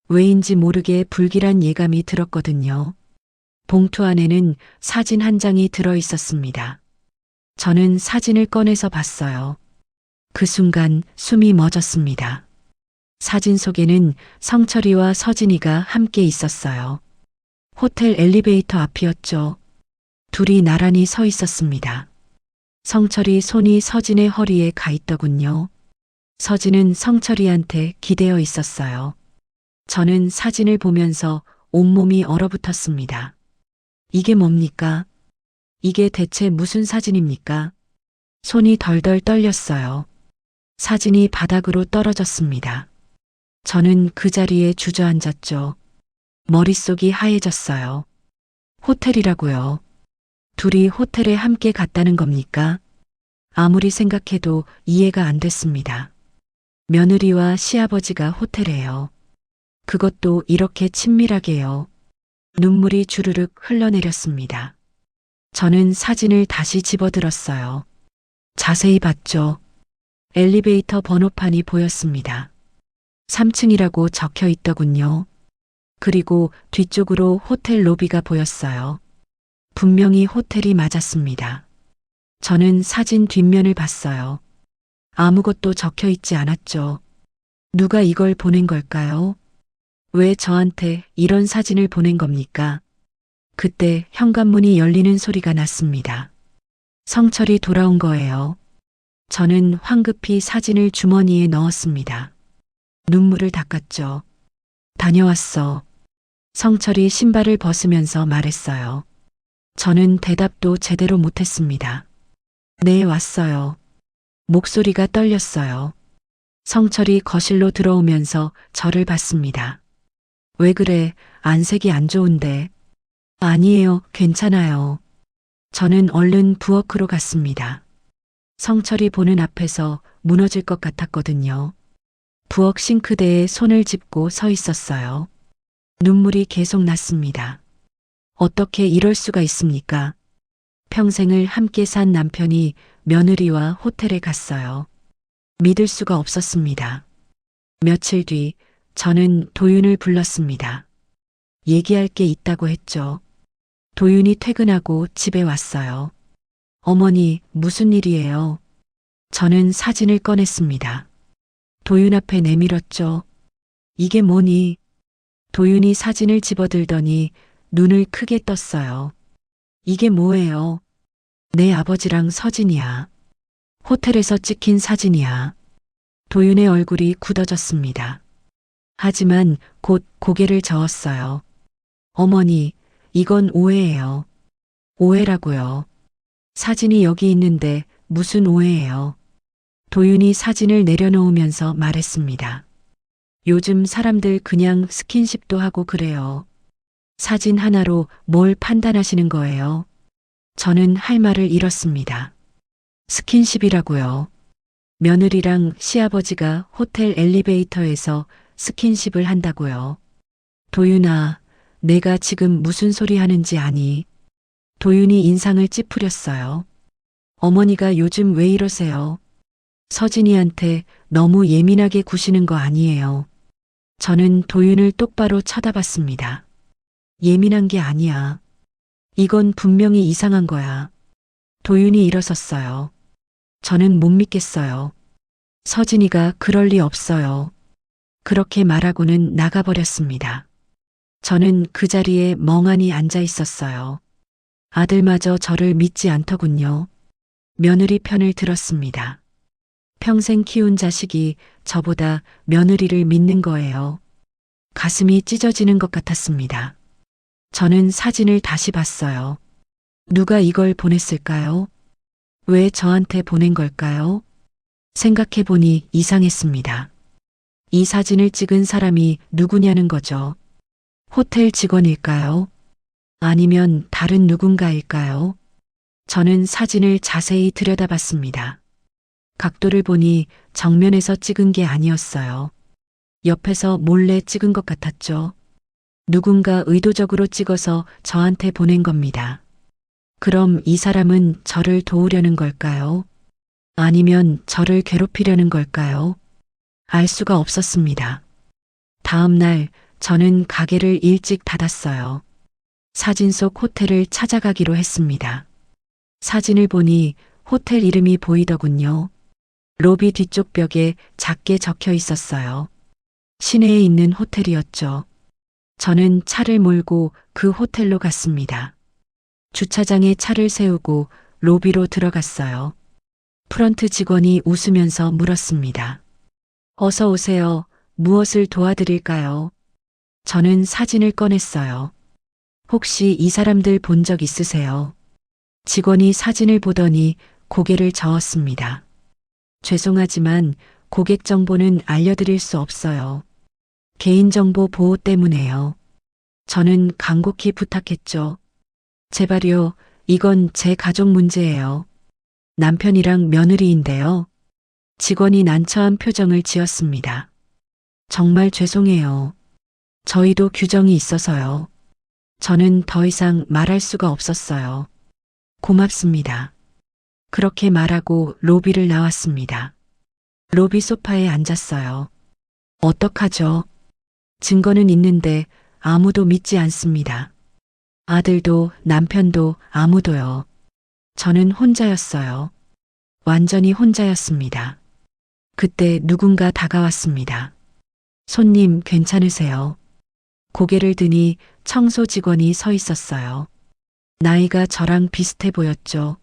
왜인지 모르게 불길한 예감이 들었거든요. 봉투 안에는 사진 한 장이 들어 있었습니다. 저는 사진을 꺼내서 봤어요. 그 순간 숨이 멎었습니다. 사진 속에는 성철이와 서진이가 함께 있었어요. 호텔 엘리베이터 앞이었죠. 둘이 나란히 서 있었습니다. 성철이 손이 서진의 허리에 가 있더군요. 서진은 성철이한테 기대어 있었어요. 저는 사진을 보면서 온몸이 얼어붙었습니다. 이게 뭡니까? 이게 대체 무슨 사진입니까? 손이 덜덜 떨렸어요. 사진이 바닥으로 떨어졌습니다. 저는 그 자리에 주저앉았죠. 머릿속이 하얘졌어요. 호텔이라고요. 둘이 호텔에 함께 갔다는 겁니까? 아무리 생각해도 이해가 안 됐습니다. 며느리와 시아버지가 호텔에요. 그것도 이렇게 친밀하게요. 눈물이 주르륵 흘러내렸습니다. 저는 사진을 다시 집어들었어요. 자세히 봤죠. 엘리베이터 번호판이 보였습니다. 3층이라고 적혀 있더군요. 그리고 뒤쪽으로 호텔 로비가 보였어요. 분명히 호텔이 맞았습니다. 저는 사진 뒷면을 봤어요. 아무것도 적혀 있지 않았죠. 누가 이걸 보낸 걸까요? 왜 저한테 이런 사진을 보낸 겁니까? 그때 현관문이 열리는 소리가 났습니다. 성철이 돌아온 거예요. 저는 황급히 사진을 주머니에 넣었습니다. 눈물을 닦았죠. 다녀왔어. 성철이 신발을 벗으면서 말했어요. 저는 대답도 제대로 못했습니다. 네, 왔어요. 목소리가 떨렸어요. 성철이 거실로 들어오면서 저를 봤습니다. 왜 그래? 안색이 안 좋은데. 아니에요. 괜찮아요. 저는 얼른 부엌으로 갔습니다. 성철이 보는 앞에서 무너질 것 같았거든요. 부엌 싱크대에 손을 짚고 서 있었어요. 눈물이 계속 났습니다. 어떻게 이럴 수가 있습니까? 평생을 함께 산 남편이 며느리와 호텔에 갔어요. 믿을 수가 없었습니다. 며칠 뒤 저는 도윤을 불렀습니다. 얘기할 게 있다고 했죠. 도윤이 퇴근하고 집에 왔어요. 어머니, 무슨 일이에요? 저는 사진을 꺼냈습니다. 도윤 앞에 내밀었죠. 이게 뭐니? 도윤이 사진을 집어들더니 눈을 크게 떴어요. 이게 뭐예요? 내 아버지랑 서진이야. 호텔에서 찍힌 사진이야. 도윤의 얼굴이 굳어졌습니다. 하지만 곧 고개를 저었어요. 어머니, 이건 오해예요. 오해라고요. 사진이 여기 있는데 무슨 오해예요? 도윤이 사진을 내려놓으면서 말했습니다. 요즘 사람들 그냥 스킨십도 하고 그래요. 사진 하나로 뭘 판단하시는 거예요? 저는 할 말을 잃었습니다. 스킨십이라고요. 며느리랑 시아버지가 호텔 엘리베이터에서 스킨십을 한다고요. 도윤아, 내가 지금 무슨 소리 하는지 아니? 도윤이 인상을 찌푸렸어요. 어머니가 요즘 왜 이러세요? 서진이한테 너무 예민하게 구시는 거 아니에요. 저는 도윤을 똑바로 쳐다봤습니다. 예민한 게 아니야. 이건 분명히 이상한 거야. 도윤이 일어섰어요. 저는 못 믿겠어요. 서진이가 그럴 리 없어요. 그렇게 말하고는 나가버렸습니다. 저는 그 자리에 멍하니 앉아 있었어요. 아들마저 저를 믿지 않더군요. 며느리 편을 들었습니다. 평생 키운 자식이 저보다 며느리를 믿는 거예요. 가슴이 찢어지는 것 같았습니다. 저는 사진을 다시 봤어요. 누가 이걸 보냈을까요? 왜 저한테 보낸 걸까요? 생각해보니 이상했습니다. 이 사진을 찍은 사람이 누구냐는 거죠. 호텔 직원일까요? 아니면 다른 누군가일까요? 저는 사진을 자세히 들여다봤습니다. 각도를 보니 정면에서 찍은 게 아니었어요. 옆에서 몰래 찍은 것 같았죠. 누군가 의도적으로 찍어서 저한테 보낸 겁니다. 그럼 이 사람은 저를 도우려는 걸까요? 아니면 저를 괴롭히려는 걸까요? 알 수가 없었습니다. 다음 날 저는 가게를 일찍 닫았어요. 사진 속 호텔을 찾아가기로 했습니다. 사진을 보니 호텔 이름이 보이더군요. 로비 뒤쪽 벽에 작게 적혀 있었어요. 시내에 있는 호텔이었죠. 저는 차를 몰고 그 호텔로 갔습니다. 주차장에 차를 세우고 로비로 들어갔어요. 프런트 직원이 웃으면서 물었습니다. 어서 오세요. 무엇을 도와드릴까요? 저는 사진을 꺼냈어요. 혹시 이 사람들 본 적 있으세요? 직원이 사진을 보더니 고개를 저었습니다. 죄송하지만 고객 정보는 알려드릴 수 없어요. 개인정보 보호 때문에요. 저는 간곡히 부탁했죠. 제발요, 이건 제 가족 문제예요. 남편이랑 며느리인데요. 직원이 난처한 표정을 지었습니다. 정말 죄송해요. 저희도 규정이 있어서요. 저는 더 이상 말할 수가 없었어요. 고맙습니다. 그렇게 말하고 로비를 나왔습니다. 로비 소파에 앉았어요. 어떡하죠? 증거는 있는데 아무도 믿지 않습니다. 아들도 남편도 아무도요. 저는 혼자였어요. 완전히 혼자였습니다. 그때 누군가 다가왔습니다. 손님 괜찮으세요? 고개를 드니 청소 직원이 서 있었어요. 나이가 저랑 비슷해 보였죠.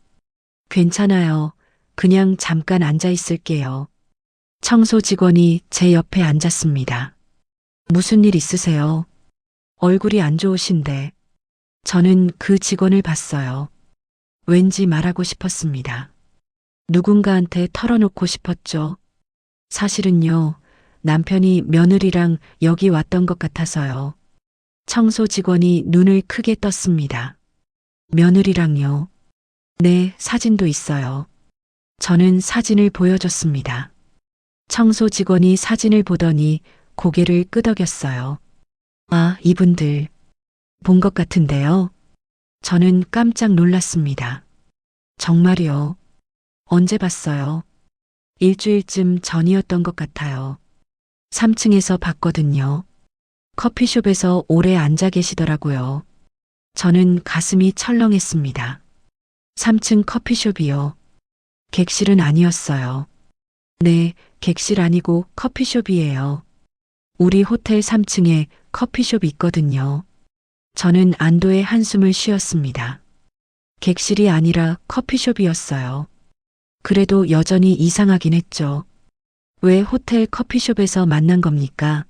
괜찮아요. 그냥 잠깐 앉아 있을게요. 청소 직원이 제 옆에 앉았습니다. 무슨 일 있으세요? 얼굴이 안 좋으신데. 저는 그 직원을 봤어요. 왠지 말하고 싶었습니다. 누군가한테 털어놓고 싶었죠. 사실은요, 남편이 며느리랑 여기 왔던 것 같아서요. 청소 직원이 눈을 크게 떴습니다. 며느리랑요? 네, 사진도 있어요. 저는 사진을 보여줬습니다. 청소 직원이 사진을 보더니 고개를 끄덕였어요. 아, 이분들. 본 것 같은데요. 저는 깜짝 놀랐습니다. 정말요? 언제 봤어요? 일주일쯤 전이었던 것 같아요. 3층에서 봤거든요. 커피숍에서 오래 앉아 계시더라고요. 저는 가슴이 철렁했습니다. 3층 커피숍이요. 객실은 아니었어요. 네, 객실 아니고 커피숍이에요. 우리 호텔 3층에 커피숍 있거든요. 저는 안도의 한숨을 쉬었습니다. 객실이 아니라 커피숍이었어요. 그래도 여전히 이상하긴 했죠. 왜 호텔 커피숍에서 만난 겁니까?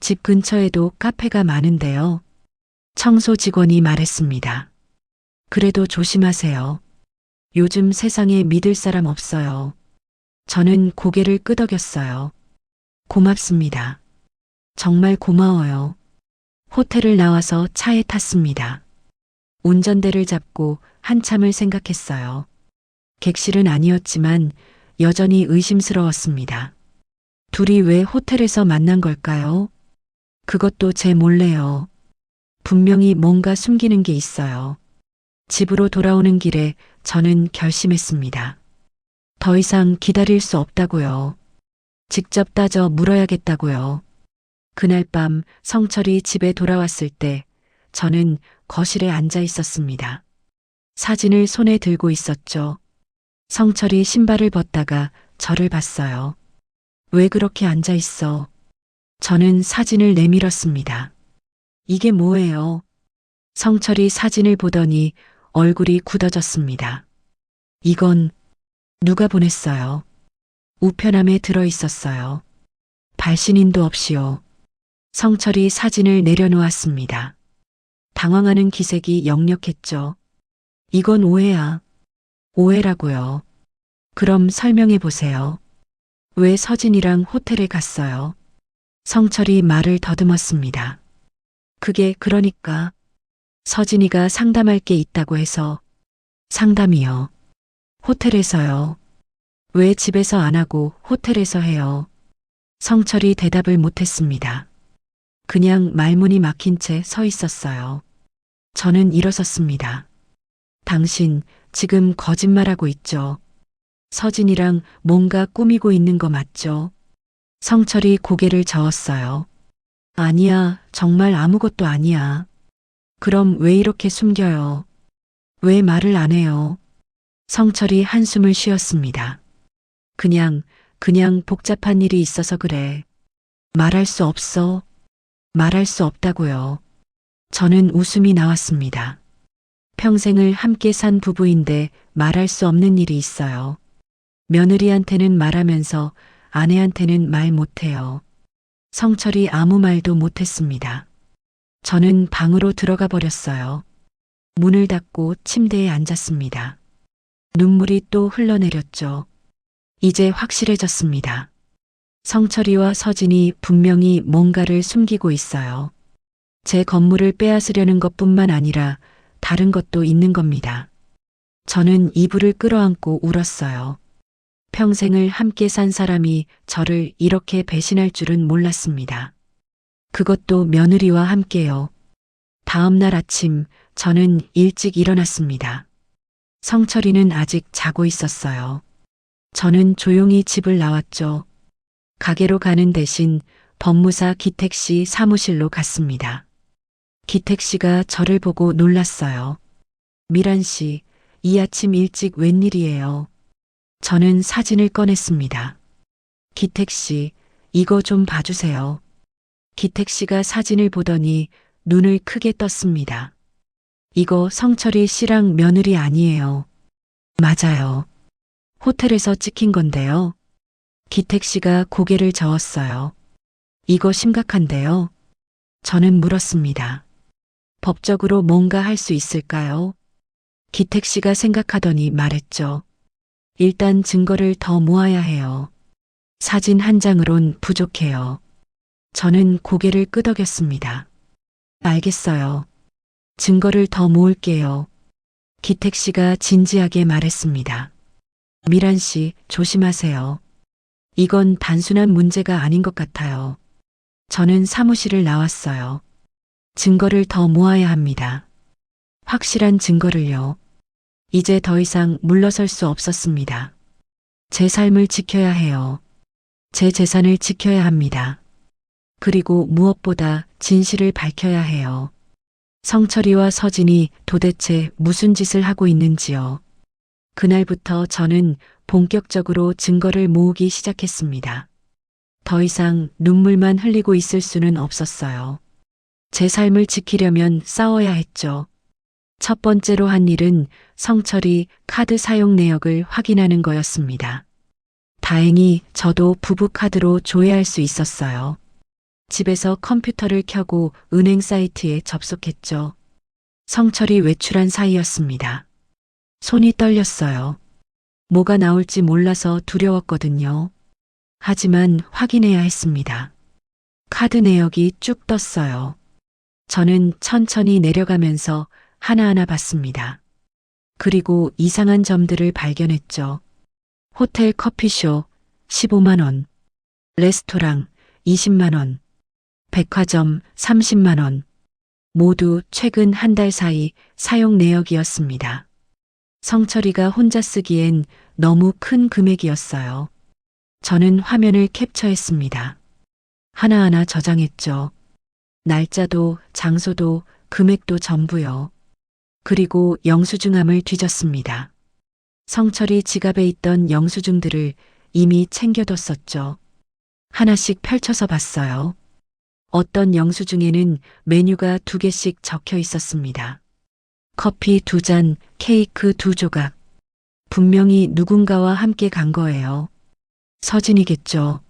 집 근처에도 카페가 많은데요. 청소 직원이 말했습니다. 그래도 조심하세요. 요즘 세상에 믿을 사람 없어요. 저는 고개를 끄덕였어요. 고맙습니다. 정말 고마워요. 호텔을 나와서 차에 탔습니다. 운전대를 잡고 한참을 생각했어요. 객실은 아니었지만 여전히 의심스러웠습니다. 둘이 왜 호텔에서 만난 걸까요? 그것도 제 몰래요. 분명히 뭔가 숨기는 게 있어요. 집으로 돌아오는 길에 저는 결심했습니다. 더 이상 기다릴 수 없다고요. 직접 따져 물어야겠다고요. 그날 밤 성철이 집에 돌아왔을 때 저는 거실에 앉아 있었습니다. 사진을 손에 들고 있었죠. 성철이 신발을 벗다가 저를 봤어요. 왜 그렇게 앉아 있어? 저는 사진을 내밀었습니다. 이게 뭐예요? 성철이 사진을 보더니 얼굴이 굳어졌습니다. 이건 누가 보냈어요? 우편함에 들어 있었어요. 발신인도 없이요. 성철이 사진을 내려놓았습니다. 당황하는 기색이 역력했죠. 이건 오해야. 오해라고요. 그럼 설명해 보세요. 왜 서진이랑 호텔에 갔어요? 성철이 말을 더듬었습니다. 그게 그러니까 서진이가 상담할 게 있다고 해서. 상담이요. 호텔에서요. 왜 집에서 안 하고 호텔에서 해요? 성철이 대답을 못했습니다. 그냥 말문이 막힌 채 서 있었어요. 저는 일어섰습니다. 당신 지금 거짓말하고 있죠? 서진이랑 뭔가 꾸미고 있는 거 맞죠? 성철이 고개를 저었어요. 아니야, 정말 아무것도 아니야. 그럼 왜 이렇게 숨겨요? 왜 말을 안 해요? 성철이 한숨을 쉬었습니다. 그냥 복잡한 일이 있어서 그래. 말할 수 없어. 말할 수 없다고요. 저는 웃음이 나왔습니다. 평생을 함께 산 부부인데 말할 수 없는 일이 있어요. 며느리한테는 말하면서 아내한테는 말 못해요. 성철이 아무 말도 못했습니다. 저는 방으로 들어가 버렸어요. 문을 닫고 침대에 앉았습니다. 눈물이 또 흘러내렸죠. 이제 확실해졌습니다. 성철이와 서진이 분명히 뭔가를 숨기고 있어요. 제 건물을 빼앗으려는 것뿐만 아니라 다른 것도 있는 겁니다. 저는 이불을 끌어안고 울었어요. 평생을 함께 산 사람이 저를 이렇게 배신할 줄은 몰랐습니다. 그것도 며느리와 함께요. 다음 날 아침 저는 일찍 일어났습니다. 성철이는 아직 자고 있었어요. 저는 조용히 집을 나왔죠. 가게로 가는 대신 법무사 기택 씨 사무실로 갔습니다. 기택 씨가 저를 보고 놀랐어요. 미란 씨, 이 아침 일찍 웬일이에요? 저는 사진을 꺼냈습니다. 기택 씨, 이거 좀 봐주세요. 기택 씨가 사진을 보더니 눈을 크게 떴습니다. 이거 성철이 씨랑 며느리 아니에요. 맞아요. 호텔에서 찍힌 건데요. 기택 씨가 고개를 저었어요. 이거 심각한데요. 저는 물었습니다. 법적으로 뭔가 할 수 있을까요? 기택 씨가 생각하더니 말했죠. 일단 증거를 더 모아야 해요. 사진 한 장으론 부족해요. 저는 고개를 끄덕였습니다. 알겠어요. 증거를 더 모을게요. 기택 씨가 진지하게 말했습니다. 미란 씨, 조심하세요. 이건 단순한 문제가 아닌 것 같아요. 저는 사무실을 나왔어요. 증거를 더 모아야 합니다. 확실한 증거를요. 이제 더 이상 물러설 수 없었습니다. 제 삶을 지켜야 해요. 제 재산을 지켜야 합니다. 그리고 무엇보다 진실을 밝혀야 해요. 성철이와 서진이 도대체 무슨 짓을 하고 있는지요. 그날부터 저는 본격적으로 증거를 모으기 시작했습니다. 더 이상 눈물만 흘리고 있을 수는 없었어요. 제 삶을 지키려면 싸워야 했죠. 첫 번째로 한 일은 성철이 카드 사용 내역을 확인하는 거였습니다. 다행히 저도 부부 카드로 조회할 수 있었어요. 집에서 컴퓨터를 켜고 은행 사이트에 접속했죠. 성철이 외출한 사이였습니다. 손이 떨렸어요. 뭐가 나올지 몰라서 두려웠거든요. 하지만 확인해야 했습니다. 카드 내역이 쭉 떴어요. 저는 천천히 내려가면서 하나하나 봤습니다. 그리고 이상한 점들을 발견했죠. 호텔 커피숍 15만 원, 레스토랑 20만 원, 백화점 30만 원, 모두 최근 한 달 사이 사용 내역이었습니다. 성철이가 혼자 쓰기엔 너무 큰 금액이었어요. 저는 화면을 캡처했습니다. 하나하나 저장했죠. 날짜도 장소도 금액도 전부요. 그리고 영수증함을 뒤졌습니다. 성철이 지갑에 있던 영수증들을 이미 챙겨뒀었죠. 하나씩 펼쳐서 봤어요. 어떤 영수증에는 메뉴가 2개씩 적혀 있었습니다. 커피 2잔, 케이크 2조각. 분명히 누군가와 함께 간 거예요. 서진이겠죠.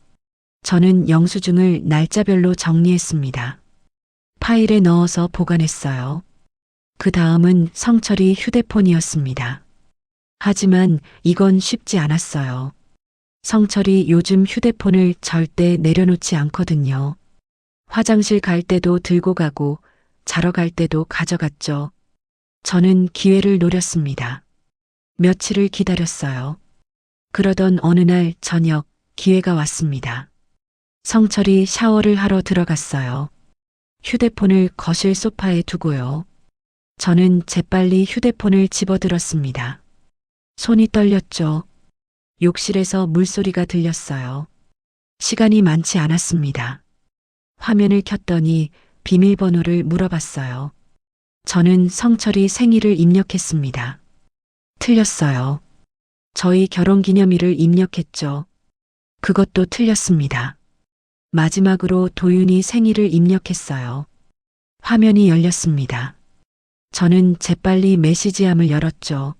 저는 영수증을 날짜별로 정리했습니다. 파일에 넣어서 보관했어요. 그 다음은 성철이 휴대폰이었습니다. 하지만 이건 쉽지 않았어요. 성철이 요즘 휴대폰을 절대 내려놓지 않거든요. 화장실 갈 때도 들고 가고 자러 갈 때도 가져갔죠. 저는 기회를 노렸습니다. 며칠을 기다렸어요. 그러던 어느 날 저녁 기회가 왔습니다. 성철이 샤워를 하러 들어갔어요. 휴대폰을 거실 소파에 두고요. 저는 재빨리 휴대폰을 집어들었습니다. 손이 떨렸죠. 욕실에서 물소리가 들렸어요. 시간이 많지 않았습니다. 화면을 켰더니 비밀번호를 물어봤어요. 저는 성철이 생일을 입력했습니다. 틀렸어요. 저희 결혼기념일을 입력했죠. 그것도 틀렸습니다. 마지막으로 도윤이 생일을 입력했어요. 화면이 열렸습니다. 저는 재빨리 메시지함을 열었죠.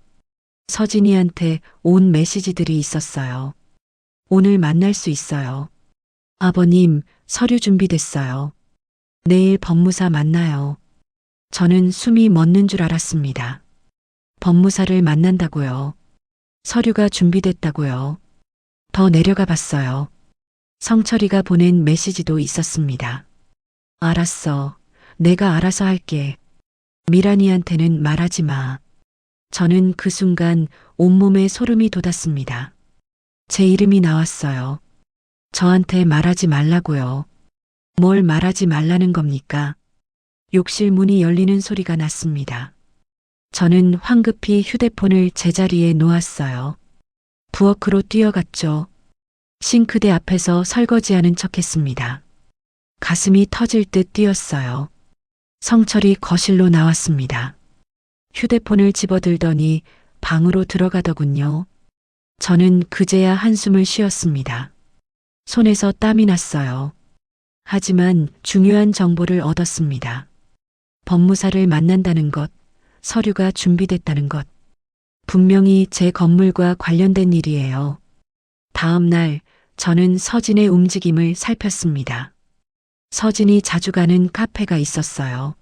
서진이한테 온 메시지들이 있었어요. 오늘 만날 수 있어요. 아버님, 서류 준비됐어요. 내일 법무사 만나요. 저는 숨이 멎는 줄 알았습니다. 법무사를 만난다고요. 서류가 준비됐다고요. 더 내려가 봤어요. 성철이가 보낸 메시지도 있었습니다. 알았어. 내가 알아서 할게. 미란이한테는 말하지 마. 저는 그 순간 온몸에 소름이 돋았습니다. 제 이름이 나왔어요. 저한테 말하지 말라고요. 뭘 말하지 말라는 겁니까? 욕실 문이 열리는 소리가 났습니다. 저는 황급히 휴대폰을 제자리에 놓았어요. 부엌으로 뛰어갔죠. 싱크대 앞에서 설거지하는 척했습니다. 가슴이 터질 듯 뛰었어요. 성철이 거실로 나왔습니다. 휴대폰을 집어들더니 방으로 들어가더군요. 저는 그제야 한숨을 쉬었습니다. 손에서 땀이 났어요. 하지만 중요한 정보를 얻었습니다. 법무사를 만난다는 것, 서류가 준비됐다는 것. 분명히 제 건물과 관련된 일이에요. 다음 날 저는 서진의 움직임을 살폈습니다. 서진이 자주 가는 카페가 있었어요.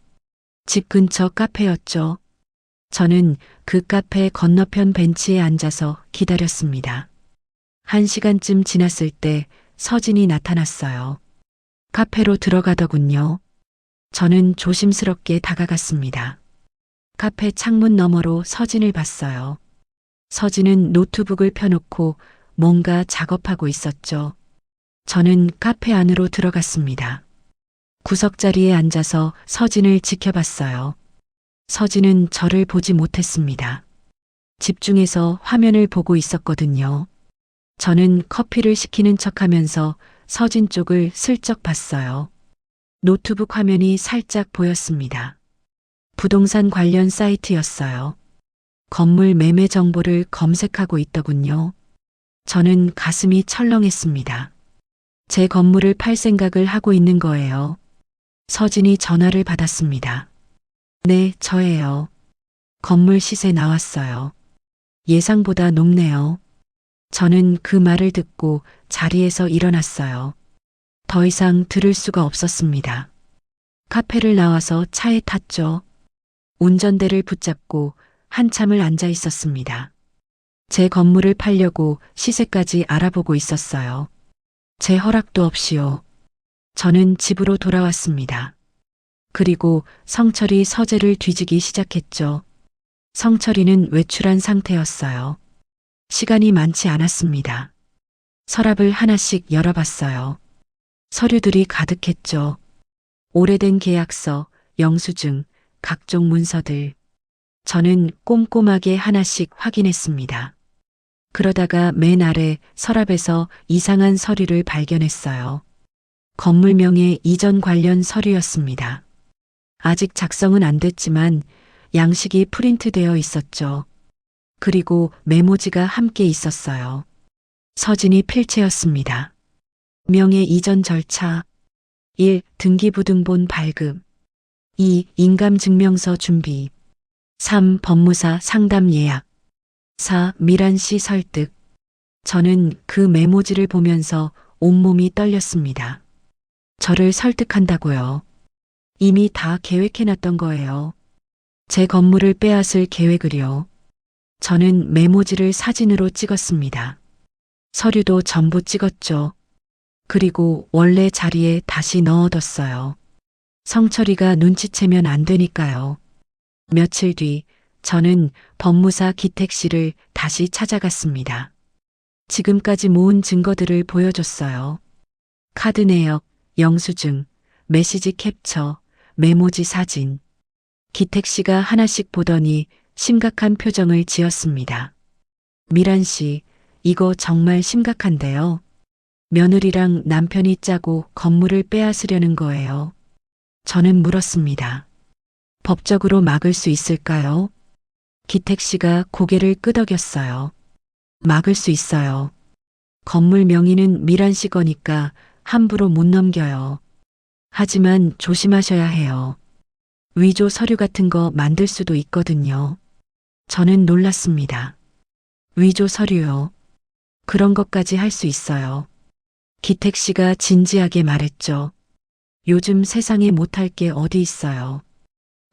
집 근처 카페였죠. 저는 그 카페 건너편 벤치에 앉아서 기다렸습니다. 1시간쯤 지났을 때 서진이 나타났어요. 카페로 들어가더군요. 저는 조심스럽게 다가갔습니다. 카페 창문 너머로 서진을 봤어요. 서진은 노트북을 펴놓고 뭔가 작업하고 있었죠. 저는 카페 안으로 들어갔습니다. 구석자리에 앉아서 서진을 지켜봤어요. 서진은 저를 보지 못했습니다. 집중해서 화면을 보고 있었거든요. 저는 커피를 시키는 척하면서 서진 쪽을 슬쩍 봤어요. 노트북 화면이 살짝 보였습니다. 부동산 관련 사이트였어요. 건물 매매 정보를 검색하고 있더군요. 저는 가슴이 철렁했습니다. 제 건물을 팔 생각을 하고 있는 거예요. 서진이 전화를 받았습니다. 네, 저예요. 건물 시세 나왔어요. 예상보다 높네요. 저는 그 말을 듣고 자리에서 일어났어요. 더 이상 들을 수가 없었습니다. 카페를 나와서 차에 탔죠. 운전대를 붙잡고 한참을 앉아 있었습니다. 제 건물을 팔려고 시세까지 알아보고 있었어요. 제 허락도 없이요. 저는 집으로 돌아왔습니다. 그리고 성철이 서재를 뒤지기 시작했죠. 성철이는 외출한 상태였어요. 시간이 많지 않았습니다. 서랍을 하나씩 열어봤어요. 서류들이 가득했죠. 오래된 계약서, 영수증, 각종 문서들. 저는 꼼꼼하게 하나씩 확인했습니다. 그러다가 맨 아래 서랍에서 이상한 서류를 발견했어요. 건물명의 이전 관련 서류였습니다. 아직 작성은 안 됐지만 양식이 프린트되어 있었죠. 그리고 메모지가 함께 있었어요. 서진이 필체였습니다. 명의 이전 절차 1. 등기부등본 발급 2. 인감증명서 준비 3. 법무사 상담 예약 4. 미란 씨 설득. 저는 그 메모지를 보면서 온몸이 떨렸습니다. 저를 설득한다고요. 이미 다 계획해놨던 거예요. 제 건물을 빼앗을 계획을요. 저는 메모지를 사진으로 찍었습니다. 서류도 전부 찍었죠. 그리고 원래 자리에 다시 넣어뒀어요. 성철이가 눈치채면 안 되니까요. 며칠 뒤 저는 법무사 기택 씨를 다시 찾아갔습니다. 지금까지 모은 증거들을 보여줬어요. 카드 내역, 영수증, 메시지 캡처, 메모지 사진. 기택 씨가 하나씩 보더니 심각한 표정을 지었습니다. 미란 씨, 이거 정말 심각한데요. 며느리랑 남편이 짜고 건물을 빼앗으려는 거예요. 저는 물었습니다. 법적으로 막을 수 있을까요? 기택 씨가 고개를 끄덕였어요. 막을 수 있어요. 건물 명의는 미란 씨 거니까 함부로 못 넘겨요. 하지만 조심하셔야 해요. 위조 서류 같은 거 만들 수도 있거든요. 저는 놀랐습니다. 위조 서류요. 그런 것까지 할 수 있어요. 기택 씨가 진지하게 말했죠. 요즘 세상에 못할 게 어디 있어요.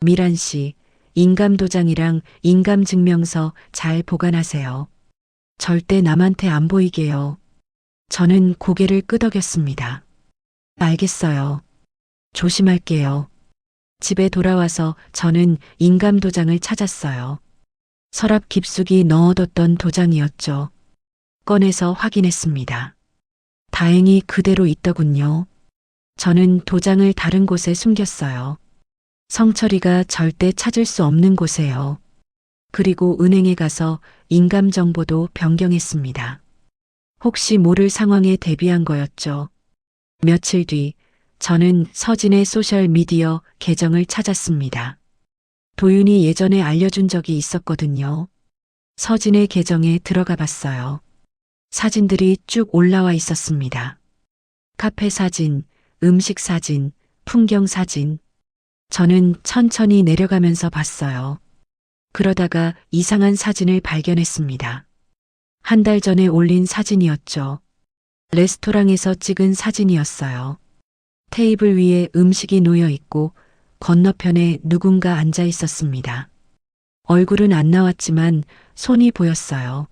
미란 씨, 인감도장이랑 인감증명서 잘 보관하세요. 절대 남한테 안 보이게요. 저는 고개를 끄덕였습니다. 알겠어요. 조심할게요. 집에 돌아와서 저는 인감도장을 찾았어요. 서랍 깊숙이 넣어뒀던 도장이었죠. 꺼내서 확인했습니다. 다행히 그대로 있더군요. 저는 도장을 다른 곳에 숨겼어요. 성철이가 절대 찾을 수 없는 곳에요. 그리고 은행에 가서 인감 정보도 변경했습니다. 혹시 모를 상황에 대비한 거였죠. 며칠 뒤 저는 서진의 소셜미디어 계정을 찾았습니다. 도윤이 예전에 알려준 적이 있었거든요. 서진의 계정에 들어가 봤어요. 사진들이 쭉 올라와 있었습니다. 카페 사진, 음식 사진, 풍경 사진. 저는 천천히 내려가면서 봤어요. 그러다가 이상한 사진을 발견했습니다. 한 달 전에 올린 사진이었죠. 레스토랑에서 찍은 사진이었어요. 테이블 위에 음식이 놓여 있고 건너편에 누군가 앉아 있었습니다. 얼굴은 안 나왔지만 손이 보였어요.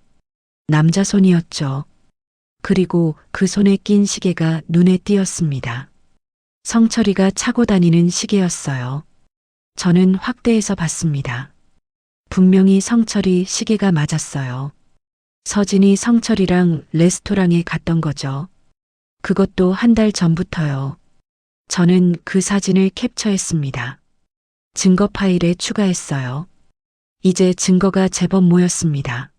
남자 손이었죠. 그리고 그 손에 낀 시계가 눈에 띄었습니다. 성철이가 차고 다니는 시계였어요. 저는 확대해서 봤습니다. 분명히 성철이 시계가 맞았어요. 서진이 성철이랑 레스토랑에 갔던 거죠. 그것도 한 달 전부터요. 저는 그 사진을 캡처했습니다. 증거 파일에 추가했어요. 이제 증거가 제법 모였습니다.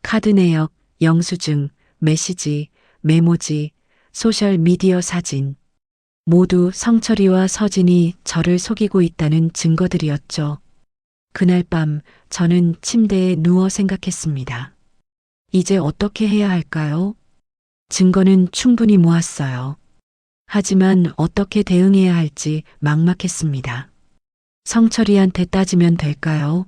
카드 내역, 영수증, 메시지, 메모지, 소셜미디어 사진. 모두 성철이와 서진이 저를 속이고 있다는 증거들이었죠. 그날 밤 저는 침대에 누워 생각했습니다. 이제 어떻게 해야 할까요? 증거는 충분히 모았어요. 하지만 어떻게 대응해야 할지 막막했습니다. 성철이한테 따지면 될까요?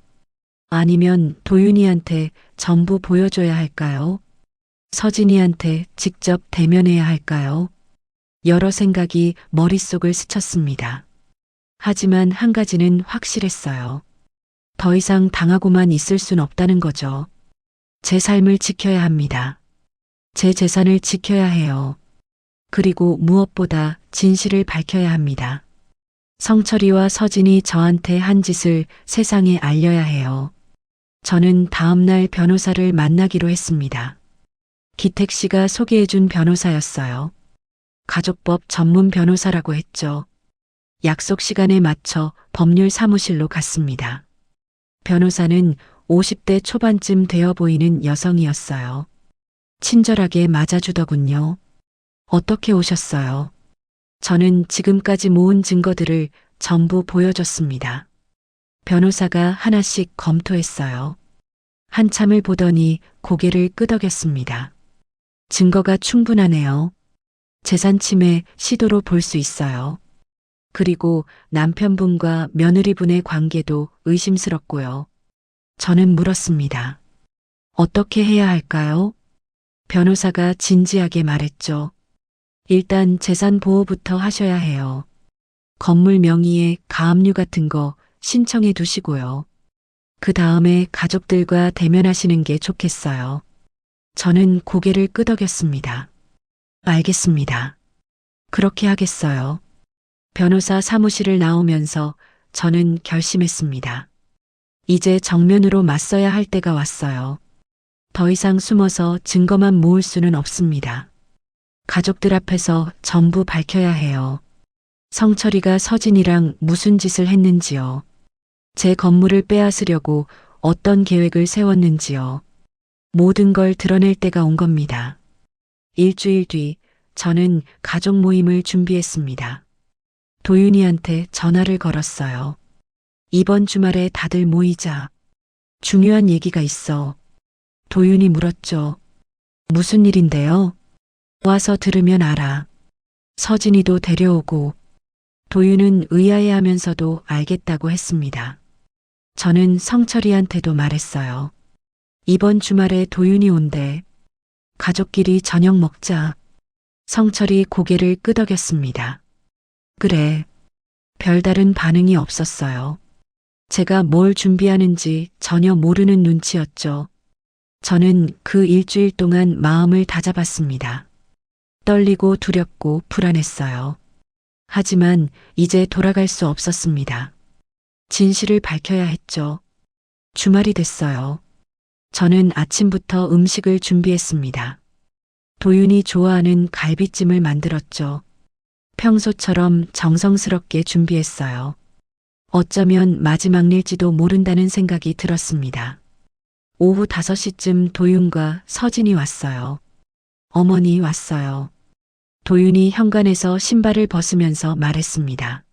아니면 도윤이한테 전부 보여줘야 할까요? 서진이한테 직접 대면해야 할까요? 여러 생각이 머릿속을 스쳤습니다. 하지만 한 가지는 확실했어요. 더 이상 당하고만 있을 순 없다는 거죠. 제 삶을 지켜야 합니다. 제 재산을 지켜야 해요. 그리고 무엇보다 진실을 밝혀야 합니다. 성철이와 서진이 저한테 한 짓을 세상에 알려야 해요. 저는 다음날 변호사를 만나기로 했습니다. 기택 씨가 소개해준 변호사였어요. 가족법 전문 변호사라고 했죠. 약속 시간에 맞춰 법률 사무실로 갔습니다. 변호사는 50대 초반쯤 되어 보이는 여성이었어요. 친절하게 맞아주더군요. 어떻게 오셨어요? 저는 지금까지 모은 증거들을 전부 보여줬습니다. 변호사가 하나씩 검토했어요. 한참을 보더니 고개를 끄덕였습니다. 증거가 충분하네요. 재산 침해 시도로 볼 수 있어요. 그리고 남편분과 며느리분의 관계도 의심스럽고요. 저는 물었습니다. 어떻게 해야 할까요? 변호사가 진지하게 말했죠. 일단 재산 보호부터 하셔야 해요. 건물 명의의 가압류 같은 거 신청해 두시고요. 그 다음에 가족들과 대면하시는 게 좋겠어요. 저는 고개를 끄덕였습니다. 알겠습니다. 그렇게 하겠어요. 변호사 사무실을 나오면서 저는 결심했습니다. 이제 정면으로 맞서야 할 때가 왔어요. 더 이상 숨어서 증거만 모을 수는 없습니다. 가족들 앞에서 전부 밝혀야 해요. 성철이가 서진이랑 무슨 짓을 했는지요. 제 건물을 빼앗으려고 어떤 계획을 세웠는지요. 모든 걸 드러낼 때가 온 겁니다. 일주일 뒤 저는 가족 모임을 준비했습니다. 도윤이한테 전화를 걸었어요. 이번 주말에 다들 모이자. 중요한 얘기가 있어. 도윤이 물었죠. 무슨 일인데요? 와서 들으면 알아. 서진이도 데려오고. 도윤은 의아해하면서도 알겠다고 했습니다. 저는 성철이한테도 말했어요. 이번 주말에 도윤이 온대. 가족끼리 저녁 먹자. 성철이 고개를 끄덕였습니다. 그래. 별다른 반응이 없었어요. 제가 뭘 준비하는지 전혀 모르는 눈치였죠. 저는 그 일주일 동안 마음을 다잡았습니다. 떨리고 두렵고 불안했어요. 하지만 이제 돌아갈 수 없었습니다. 진실을 밝혀야 했죠. 주말이 됐어요. 저는 아침부터 음식을 준비했습니다. 도윤이 좋아하는 갈비찜을 만들었죠. 평소처럼 정성스럽게 준비했어요. 어쩌면 마지막일지도 모른다는 생각이 들었습니다. 오후 5시쯤 도윤과 서진이 왔어요. 어머니 왔어요. 도윤이 현관에서 신발을 벗으면서 말했습니다.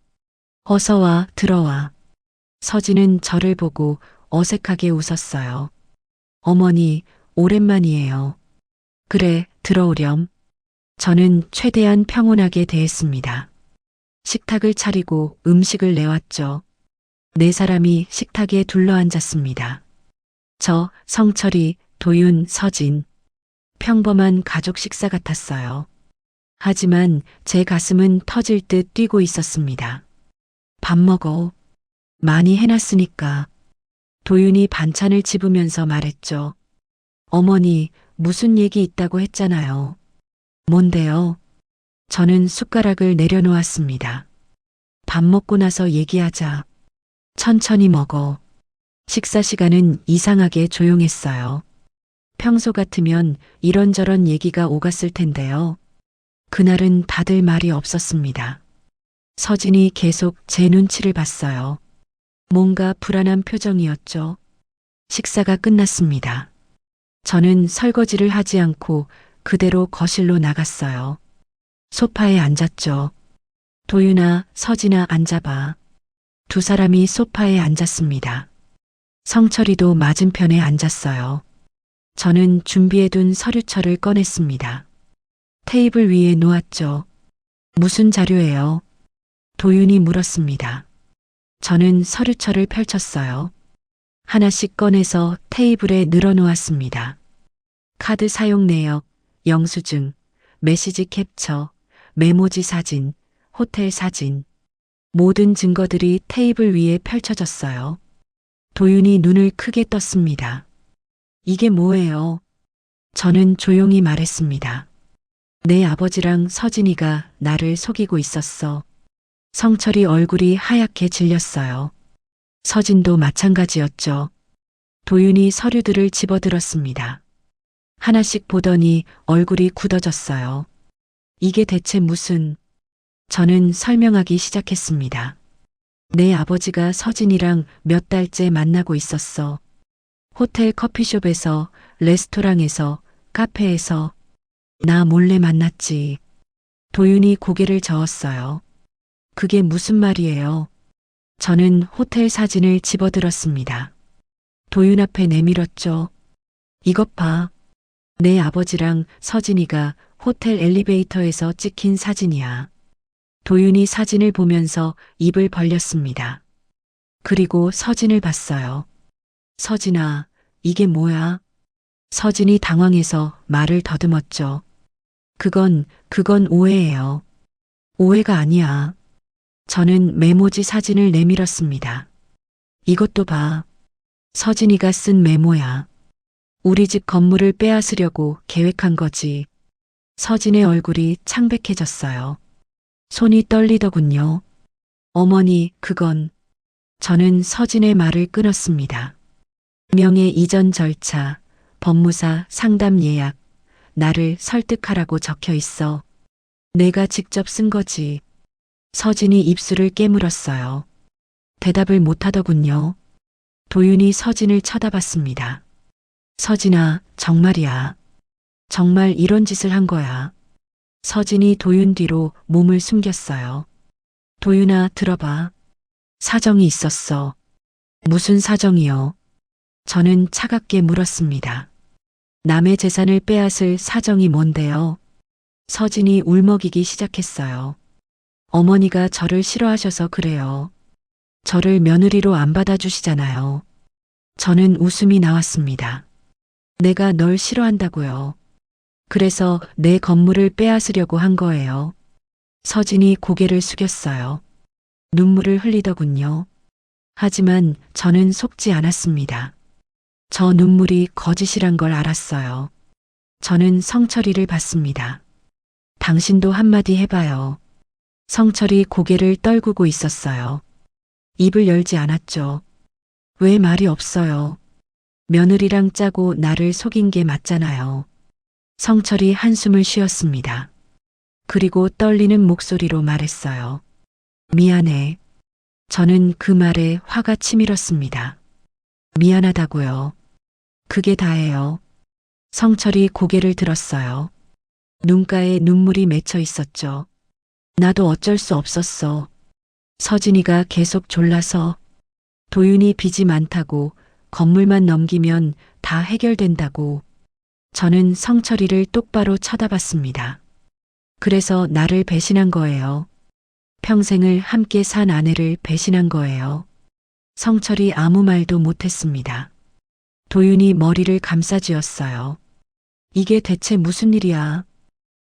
어서 와, 들어와. 서진은 저를 보고 어색하게 웃었어요. 어머니, 오랜만이에요. 그래, 들어오렴. 저는 최대한 평온하게 대했습니다. 식탁을 차리고 음식을 내왔죠. 네 사람이 식탁에 둘러앉았습니다. 저, 성철이, 도윤, 서진. 평범한 가족 식사 같았어요. 하지만 제 가슴은 터질 듯 뛰고 있었습니다. 밥 먹어. 많이 해놨으니까. 도윤이 반찬을 집으면서 말했죠. 어머니, 무슨 얘기 있다고 했잖아요. 뭔데요? 저는 숟가락을 내려놓았습니다. 밥 먹고 나서 얘기하자. 천천히 먹어. 식사 시간은 이상하게 조용했어요. 평소 같으면 이런저런 얘기가 오갔을 텐데요. 그날은 다들 말이 없었습니다. 서진이 계속 제 눈치를 봤어요. 뭔가 불안한 표정이었죠. 식사가 끝났습니다. 저는 설거지를 하지 않고 그대로 거실로 나갔어요. 소파에 앉았죠. 도윤아, 서진아 앉아봐. 두 사람이 소파에 앉았습니다. 성철이도 맞은편에 앉았어요. 저는 준비해둔 서류철을 꺼냈습니다. 테이블 위에 놓았죠. 무슨 자료예요? 도윤이 물었습니다. 저는 서류철을 펼쳤어요. 하나씩 꺼내서 테이블에 늘어놓았습니다. 카드 사용 내역, 영수증, 메시지 캡처, 메모지 사진, 호텔 사진, 모든 증거들이 테이블 위에 펼쳐졌어요. 도윤이 눈을 크게 떴습니다. 이게 뭐예요? 저는 조용히 말했습니다. 내 아버지랑 서진이가 나를 속이고 있었어. 성철이 얼굴이 하얗게 질렸어요. 서진도 마찬가지였죠. 도윤이 서류들을 집어들었습니다. 하나씩 보더니 얼굴이 굳어졌어요. 이게 대체 무슨... 저는 설명하기 시작했습니다. 내 아버지가 서진이랑 몇 달째 만나고 있었어. 호텔 커피숍에서, 레스토랑에서, 카페에서 나 몰래 만났지. 도윤이 고개를 저었어요. 그게 무슨 말이에요? 저는 호텔 사진을 집어들었습니다. 도윤 앞에 내밀었죠. 이것 봐. 내 아버지랑 서진이가 호텔 엘리베이터에서 찍힌 사진이야. 도윤이 사진을 보면서 입을 벌렸습니다. 그리고 서진을 봤어요. 서진아, 이게 뭐야? 서진이 당황해서 말을 더듬었죠. 그건 오해예요. 오해가 아니야. 저는 메모지 사진을 내밀었습니다. 이것도 봐. 서진이가 쓴 메모야. 우리 집 건물을 빼앗으려고 계획한 거지. 서진의 얼굴이 창백해졌어요. 손이 떨리더군요. 어머니, 그건... 저는 서진의 말을 끊었습니다. 명예 이전 절차, 법무사 상담 예약, 나를 설득하라고 적혀 있어. 내가 직접 쓴 거지. 서진이 입술을 깨물었어요. 대답을 못하더군요. 도윤이 서진을 쳐다봤습니다. 서진아, 정말이야. 정말 이런 짓을 한 거야. 서진이 도윤 뒤로 몸을 숨겼어요. 도윤아, 들어봐. 사정이 있었어. 무슨 사정이요? 저는 차갑게 물었습니다. 남의 재산을 빼앗을 사정이 뭔데요? 서진이 울먹이기 시작했어요. 어머니가 저를 싫어하셔서 그래요. 저를 며느리로 안 받아주시잖아요. 저는 웃음이 나왔습니다. 내가 널 싫어한다고요. 그래서 내 건물을 빼앗으려고 한 거예요. 서진이 고개를 숙였어요. 눈물을 흘리더군요. 하지만 저는 속지 않았습니다. 저 눈물이 거짓이란 걸 알았어요. 저는 성철이를 봤습니다. 당신도 한마디 해봐요. 성철이 고개를 떨구고 있었어요. 입을 열지 않았죠. 왜 말이 없어요? 며느리랑 짜고 나를 속인 게 맞잖아요. 성철이 한숨을 쉬었습니다. 그리고 떨리는 목소리로 말했어요. 미안해. 저는 그 말에 화가 치밀었습니다. 미안하다고요. 그게 다예요. 성철이 고개를 들었어요. 눈가에 눈물이 맺혀 있었죠. 나도 어쩔 수 없었어. 서진이가 계속 졸라서. 도윤이 빚이 많다고, 건물만 넘기면 다 해결된다고. 저는 성철이를 똑바로 쳐다봤습니다. 그래서 나를 배신한 거예요. 평생을 함께 산 아내를 배신한 거예요. 성철이 아무 말도 못했습니다. 도윤이 머리를 감싸쥐었어요. 이게 대체 무슨 일이야?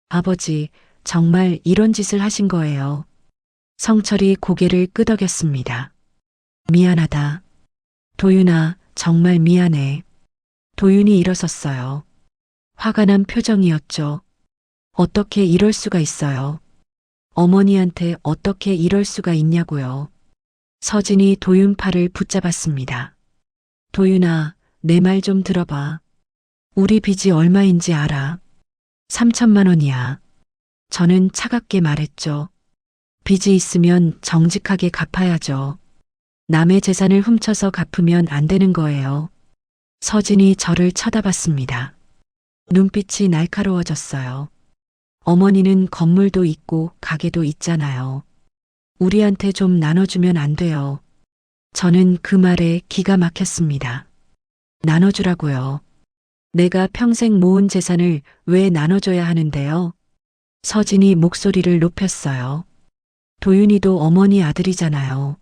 아버지, 정말 이런 짓을 하신 거예요. 성철이 고개를 끄덕였습니다. 미안하다. 도윤아, 정말 미안해. 도윤이 일어섰어요. 화가 난 표정이었죠. 어떻게 이럴 수가 있어요? 어머니한테 어떻게 이럴 수가 있냐고요. 서진이 도윤 팔을 붙잡았습니다. 도윤아, 내 말 좀 들어봐. 우리 빚이 얼마인지 알아? 3천만 원이야. 저는 차갑게 말했죠. 빚이 있으면 정직하게 갚아야죠. 남의 재산을 훔쳐서 갚으면 안 되는 거예요. 서진이 저를 쳐다봤습니다. 눈빛이 날카로워졌어요. 어머니는 건물도 있고 가게도 있잖아요. 우리한테 좀 나눠주면 안 돼요. 저는 그 말에 기가 막혔습니다. 나눠주라고요. 내가 평생 모은 재산을 왜 나눠줘야 하는데요? 서진이 목소리를 높였어요. 도윤이도 어머니 아들이잖아요.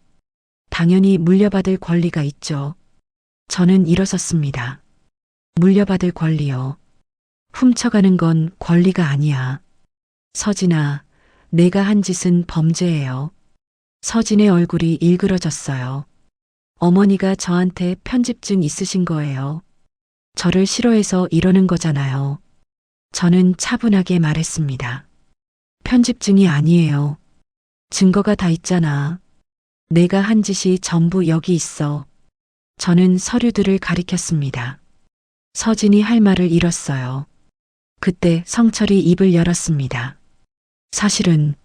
당연히 물려받을 권리가 있죠. 저는 일어섰습니다. 물려받을 권리요. 훔쳐가는 건 권리가 아니야. 서진아, 내가 한 짓은 범죄예요. 서진의 얼굴이 일그러졌어요. 어머니가 저한테 편집증 있으신 거예요. 저를 싫어해서 이러는 거잖아요. 저는 차분하게 말했습니다. 편집증이 아니에요. 증거가 다 있잖아. 내가 한 짓이 전부 여기 있어. 저는 서류들을 가리켰습니다. 서진이 할 말을 잃었어요. 그때 성철이 입을 열었습니다. 사실은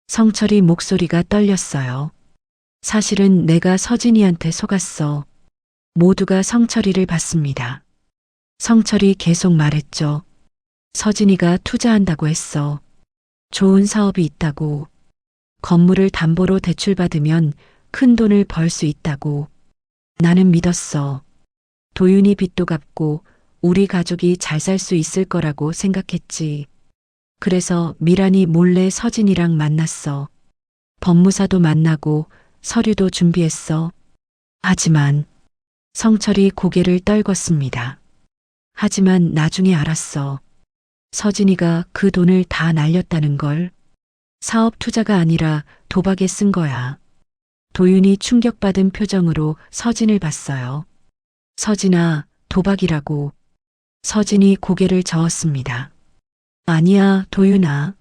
성철이 목소리가 떨렸어요. 사실은 내가 서진이한테 속았어. 모두가 성철이를 봤습니다. 성철이 계속 말했죠. 서진이가 투자한다고 했어. 좋은 사업이 있다고. 건물을 담보로 대출받으면 큰 돈을 벌 수 있다고. 나는 믿었어. 도윤이 빚도 갚고 우리 가족이 잘 살 수 있을 거라고 생각했지. 그래서 미란이 몰래 서진이랑 만났어. 법무사도 만나고 서류도 준비했어. 하지만 성철이 고개를 떨궜습니다. 하지만 나중에 알았어. 서진이가 그 돈을 다 날렸다는 걸. 사업 투자가 아니라 도박에 쓴 거야. 도윤이 충격받은 표정으로 서진을 봤어요. 서진아, 도박이라고. 서진이 고개를 저었습니다. 아니야, 도윤아.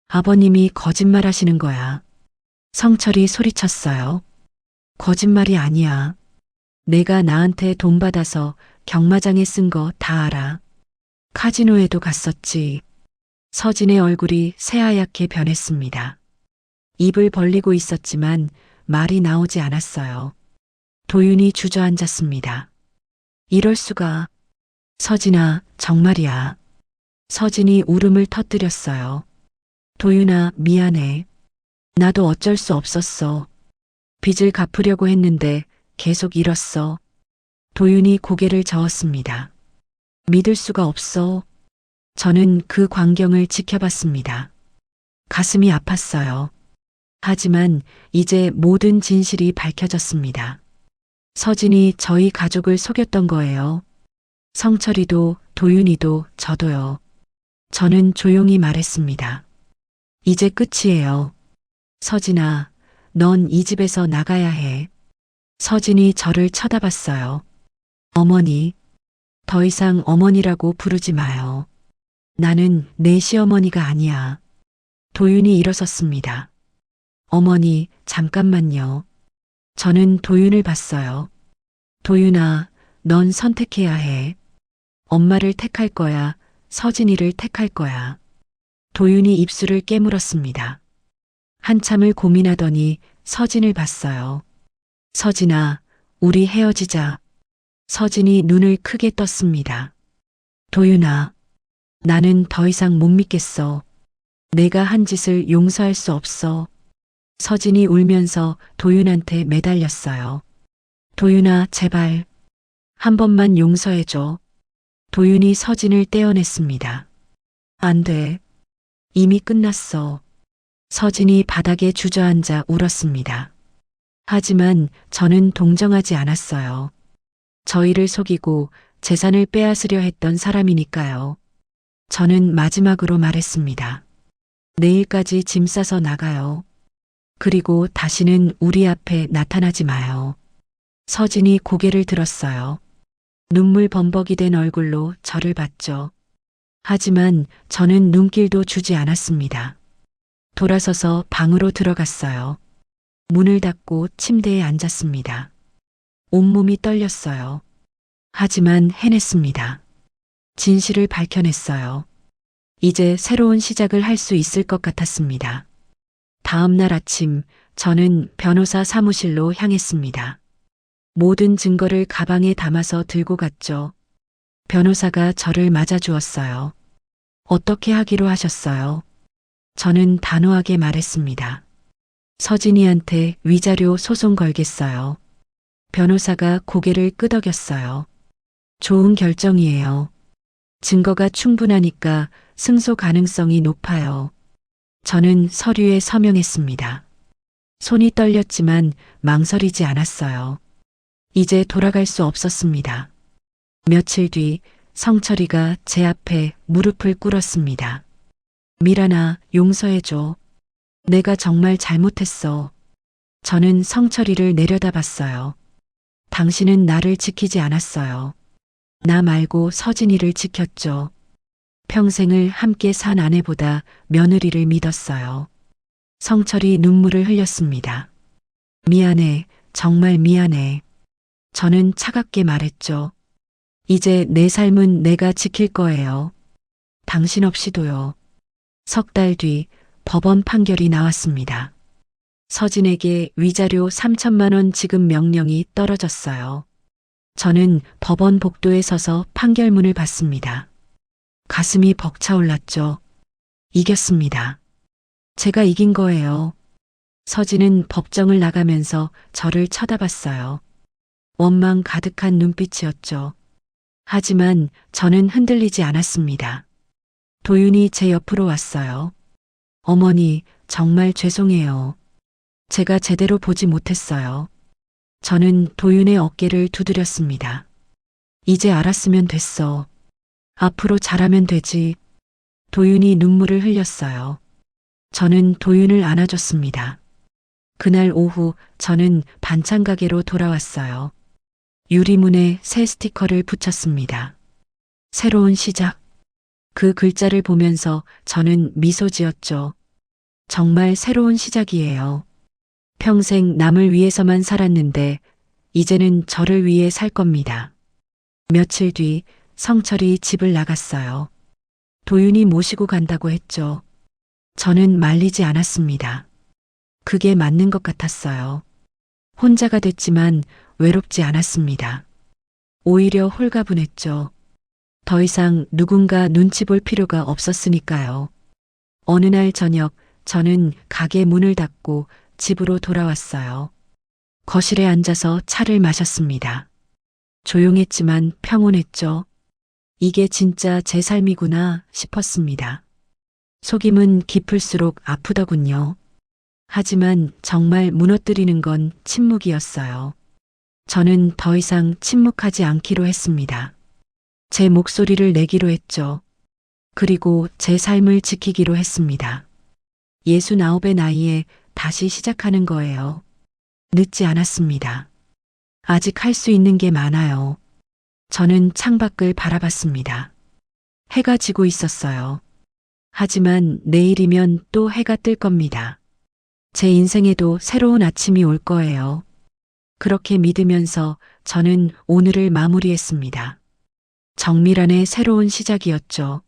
아버님이 거짓말하시는 거야. 성철이 소리쳤어요. 거짓말이 아니야. 내가 나한테 돈 받아서 경마장에 쓴 거 다 알아. 카지노에도 갔었지. 서진의 얼굴이 새하얗게 변했습니다. 입을 벌리고 있었지만 말이 나오지 않았어요. 도윤이 주저앉았습니다. 이럴 수가. 서진아, 정말이야. 서진이 울음을 터뜨렸어요. 도윤아, 미안해. 나도 어쩔 수 없었어. 빚을 갚으려고 했는데 계속 잃었어. 도윤이 고개를 저었습니다. 믿을 수가 없어. 저는 그 광경을 지켜봤습니다. 가슴이 아팠어요. 하지만 이제 모든 진실이 밝혀졌습니다. 서진이 저희 가족을 속였던 거예요. 성철이도 도윤이도 저도요. 저는 조용히 말했습니다. 이제 끝이에요. 서진아, 넌 이 집에서 나가야 해. 서진이 저를 쳐다봤어요. 어머니, 더 이상 어머니라고 부르지 마요. 나는 내 시어머니가 아니야. 도윤이 일어섰습니다. 어머니, 잠깐만요. 저는 도윤을 봤어요. 도윤아, 넌 선택해야 해. 엄마를 택할 거야, 서진이를 택할 거야. 도윤이 입술을 깨물었습니다. 한참을 고민하더니 서진을 봤어요. 서진아, 우리 헤어지자. 서진이 눈을 크게 떴습니다. 도윤아, 나는 더 이상 못 믿겠어. 내가 한 짓을 용서할 수 없어. 서진이 울면서 도윤한테 매달렸어요. 도윤아, 제발. 한 번만 용서해줘. 도윤이 서진을 떼어냈습니다. 안 돼. 이미 끝났어. 서진이 바닥에 주저앉아 울었습니다. 하지만 저는 동정하지 않았어요. 저희를 속이고 재산을 빼앗으려 했던 사람이니까요. 저는 마지막으로 말했습니다. 내일까지 짐 싸서 나가요. 그리고 다시는 우리 앞에 나타나지 마요. 서진이 고개를 들었어요. 눈물 범벅이 된 얼굴로 저를 봤죠. 하지만 저는 눈길도 주지 않았습니다. 돌아서서 방으로 들어갔어요. 문을 닫고 침대에 앉았습니다. 온몸이 떨렸어요. 하지만 해냈습니다. 진실을 밝혀냈어요. 이제 새로운 시작을 할 수 있을 것 같았습니다. 다음 날 아침 저는 변호사 사무실로 향했습니다. 모든 증거를 가방에 담아서 들고 갔죠. 변호사가 저를 맞아주었어요. 어떻게 하기로 하셨어요? 저는 단호하게 말했습니다. 서진이한테 위자료 소송 걸겠어요. 변호사가 고개를 끄덕였어요. 좋은 결정이에요. 증거가 충분하니까 승소 가능성이 높아요. 저는 서류에 서명했습니다. 손이 떨렸지만 망설이지 않았어요. 이제 돌아갈 수 없었습니다. 며칠 뒤 성철이가 제 앞에 무릎을 꿇었습니다. 미란아, 용서해줘. 내가 정말 잘못했어. 저는 성철이를 내려다봤어요. 당신은 나를 지키지 않았어요. 나 말고 서진이를 지켰죠. 평생을 함께 산 아내보다 며느리를 믿었어요. 성철이 눈물을 흘렸습니다. 미안해, 정말 미안해. 저는 차갑게 말했죠. 이제 내 삶은 내가 지킬 거예요. 당신 없이도요. 석 달 뒤 법원 판결이 나왔습니다. 서진에게 위자료 3천만 원 지급 명령이 떨어졌어요. 저는 법원 복도에 서서 판결문을 봤습니다. 가슴이 벅차올랐죠. 이겼습니다. 제가 이긴 거예요. 서진은 법정을 나가면서 저를 쳐다봤어요. 원망 가득한 눈빛이었죠. 하지만 저는 흔들리지 않았습니다. 도윤이 제 옆으로 왔어요. 어머니, 정말 죄송해요. 제가 제대로 보지 못했어요. 저는 도윤의 어깨를 두드렸습니다. 이제 알았으면 됐어. 앞으로 잘하면 되지. 도윤이 눈물을 흘렸어요. 저는 도윤을 안아줬습니다. 그날 오후 저는 반찬 가게로 돌아왔어요. 유리문에 새 스티커를 붙였습니다. 새로운 시작. 그 글자를 보면서 저는 미소 지었죠. 정말 새로운 시작이에요. 평생 남을 위해서만 살았는데 이제는 저를 위해 살 겁니다. 며칠 뒤 성철이 집을 나갔어요. 도윤이 모시고 간다고 했죠. 저는 말리지 않았습니다. 그게 맞는 것 같았어요. 혼자가 됐지만 외롭지 않았습니다. 오히려 홀가분했죠. 더 이상 누군가 눈치 볼 필요가 없었으니까요. 어느 날 저녁 저는 가게 문을 닫고 집으로 돌아왔어요. 거실에 앉아서 차를 마셨습니다. 조용했지만 평온했죠. 이게 진짜 제 삶이구나 싶었습니다. 속임은 깊을수록 아프더군요. 하지만 정말 무너뜨리는 건 침묵이었어요. 저는 더 이상 침묵하지 않기로 했습니다. 제 목소리를 내기로 했죠. 그리고 제 삶을 지키기로 했습니다. 69의 나이에 다시 시작하는 거예요. 늦지 않았습니다. 아직 할 수 있는 게 많아요. 저는 창밖을 바라봤습니다. 해가 지고 있었어요. 하지만 내일이면 또 해가 뜰 겁니다. 제 인생에도 새로운 아침이 올 거예요. 그렇게 믿으면서 저는 오늘을 마무리했습니다. 정밀한의 새로운 시작이었죠.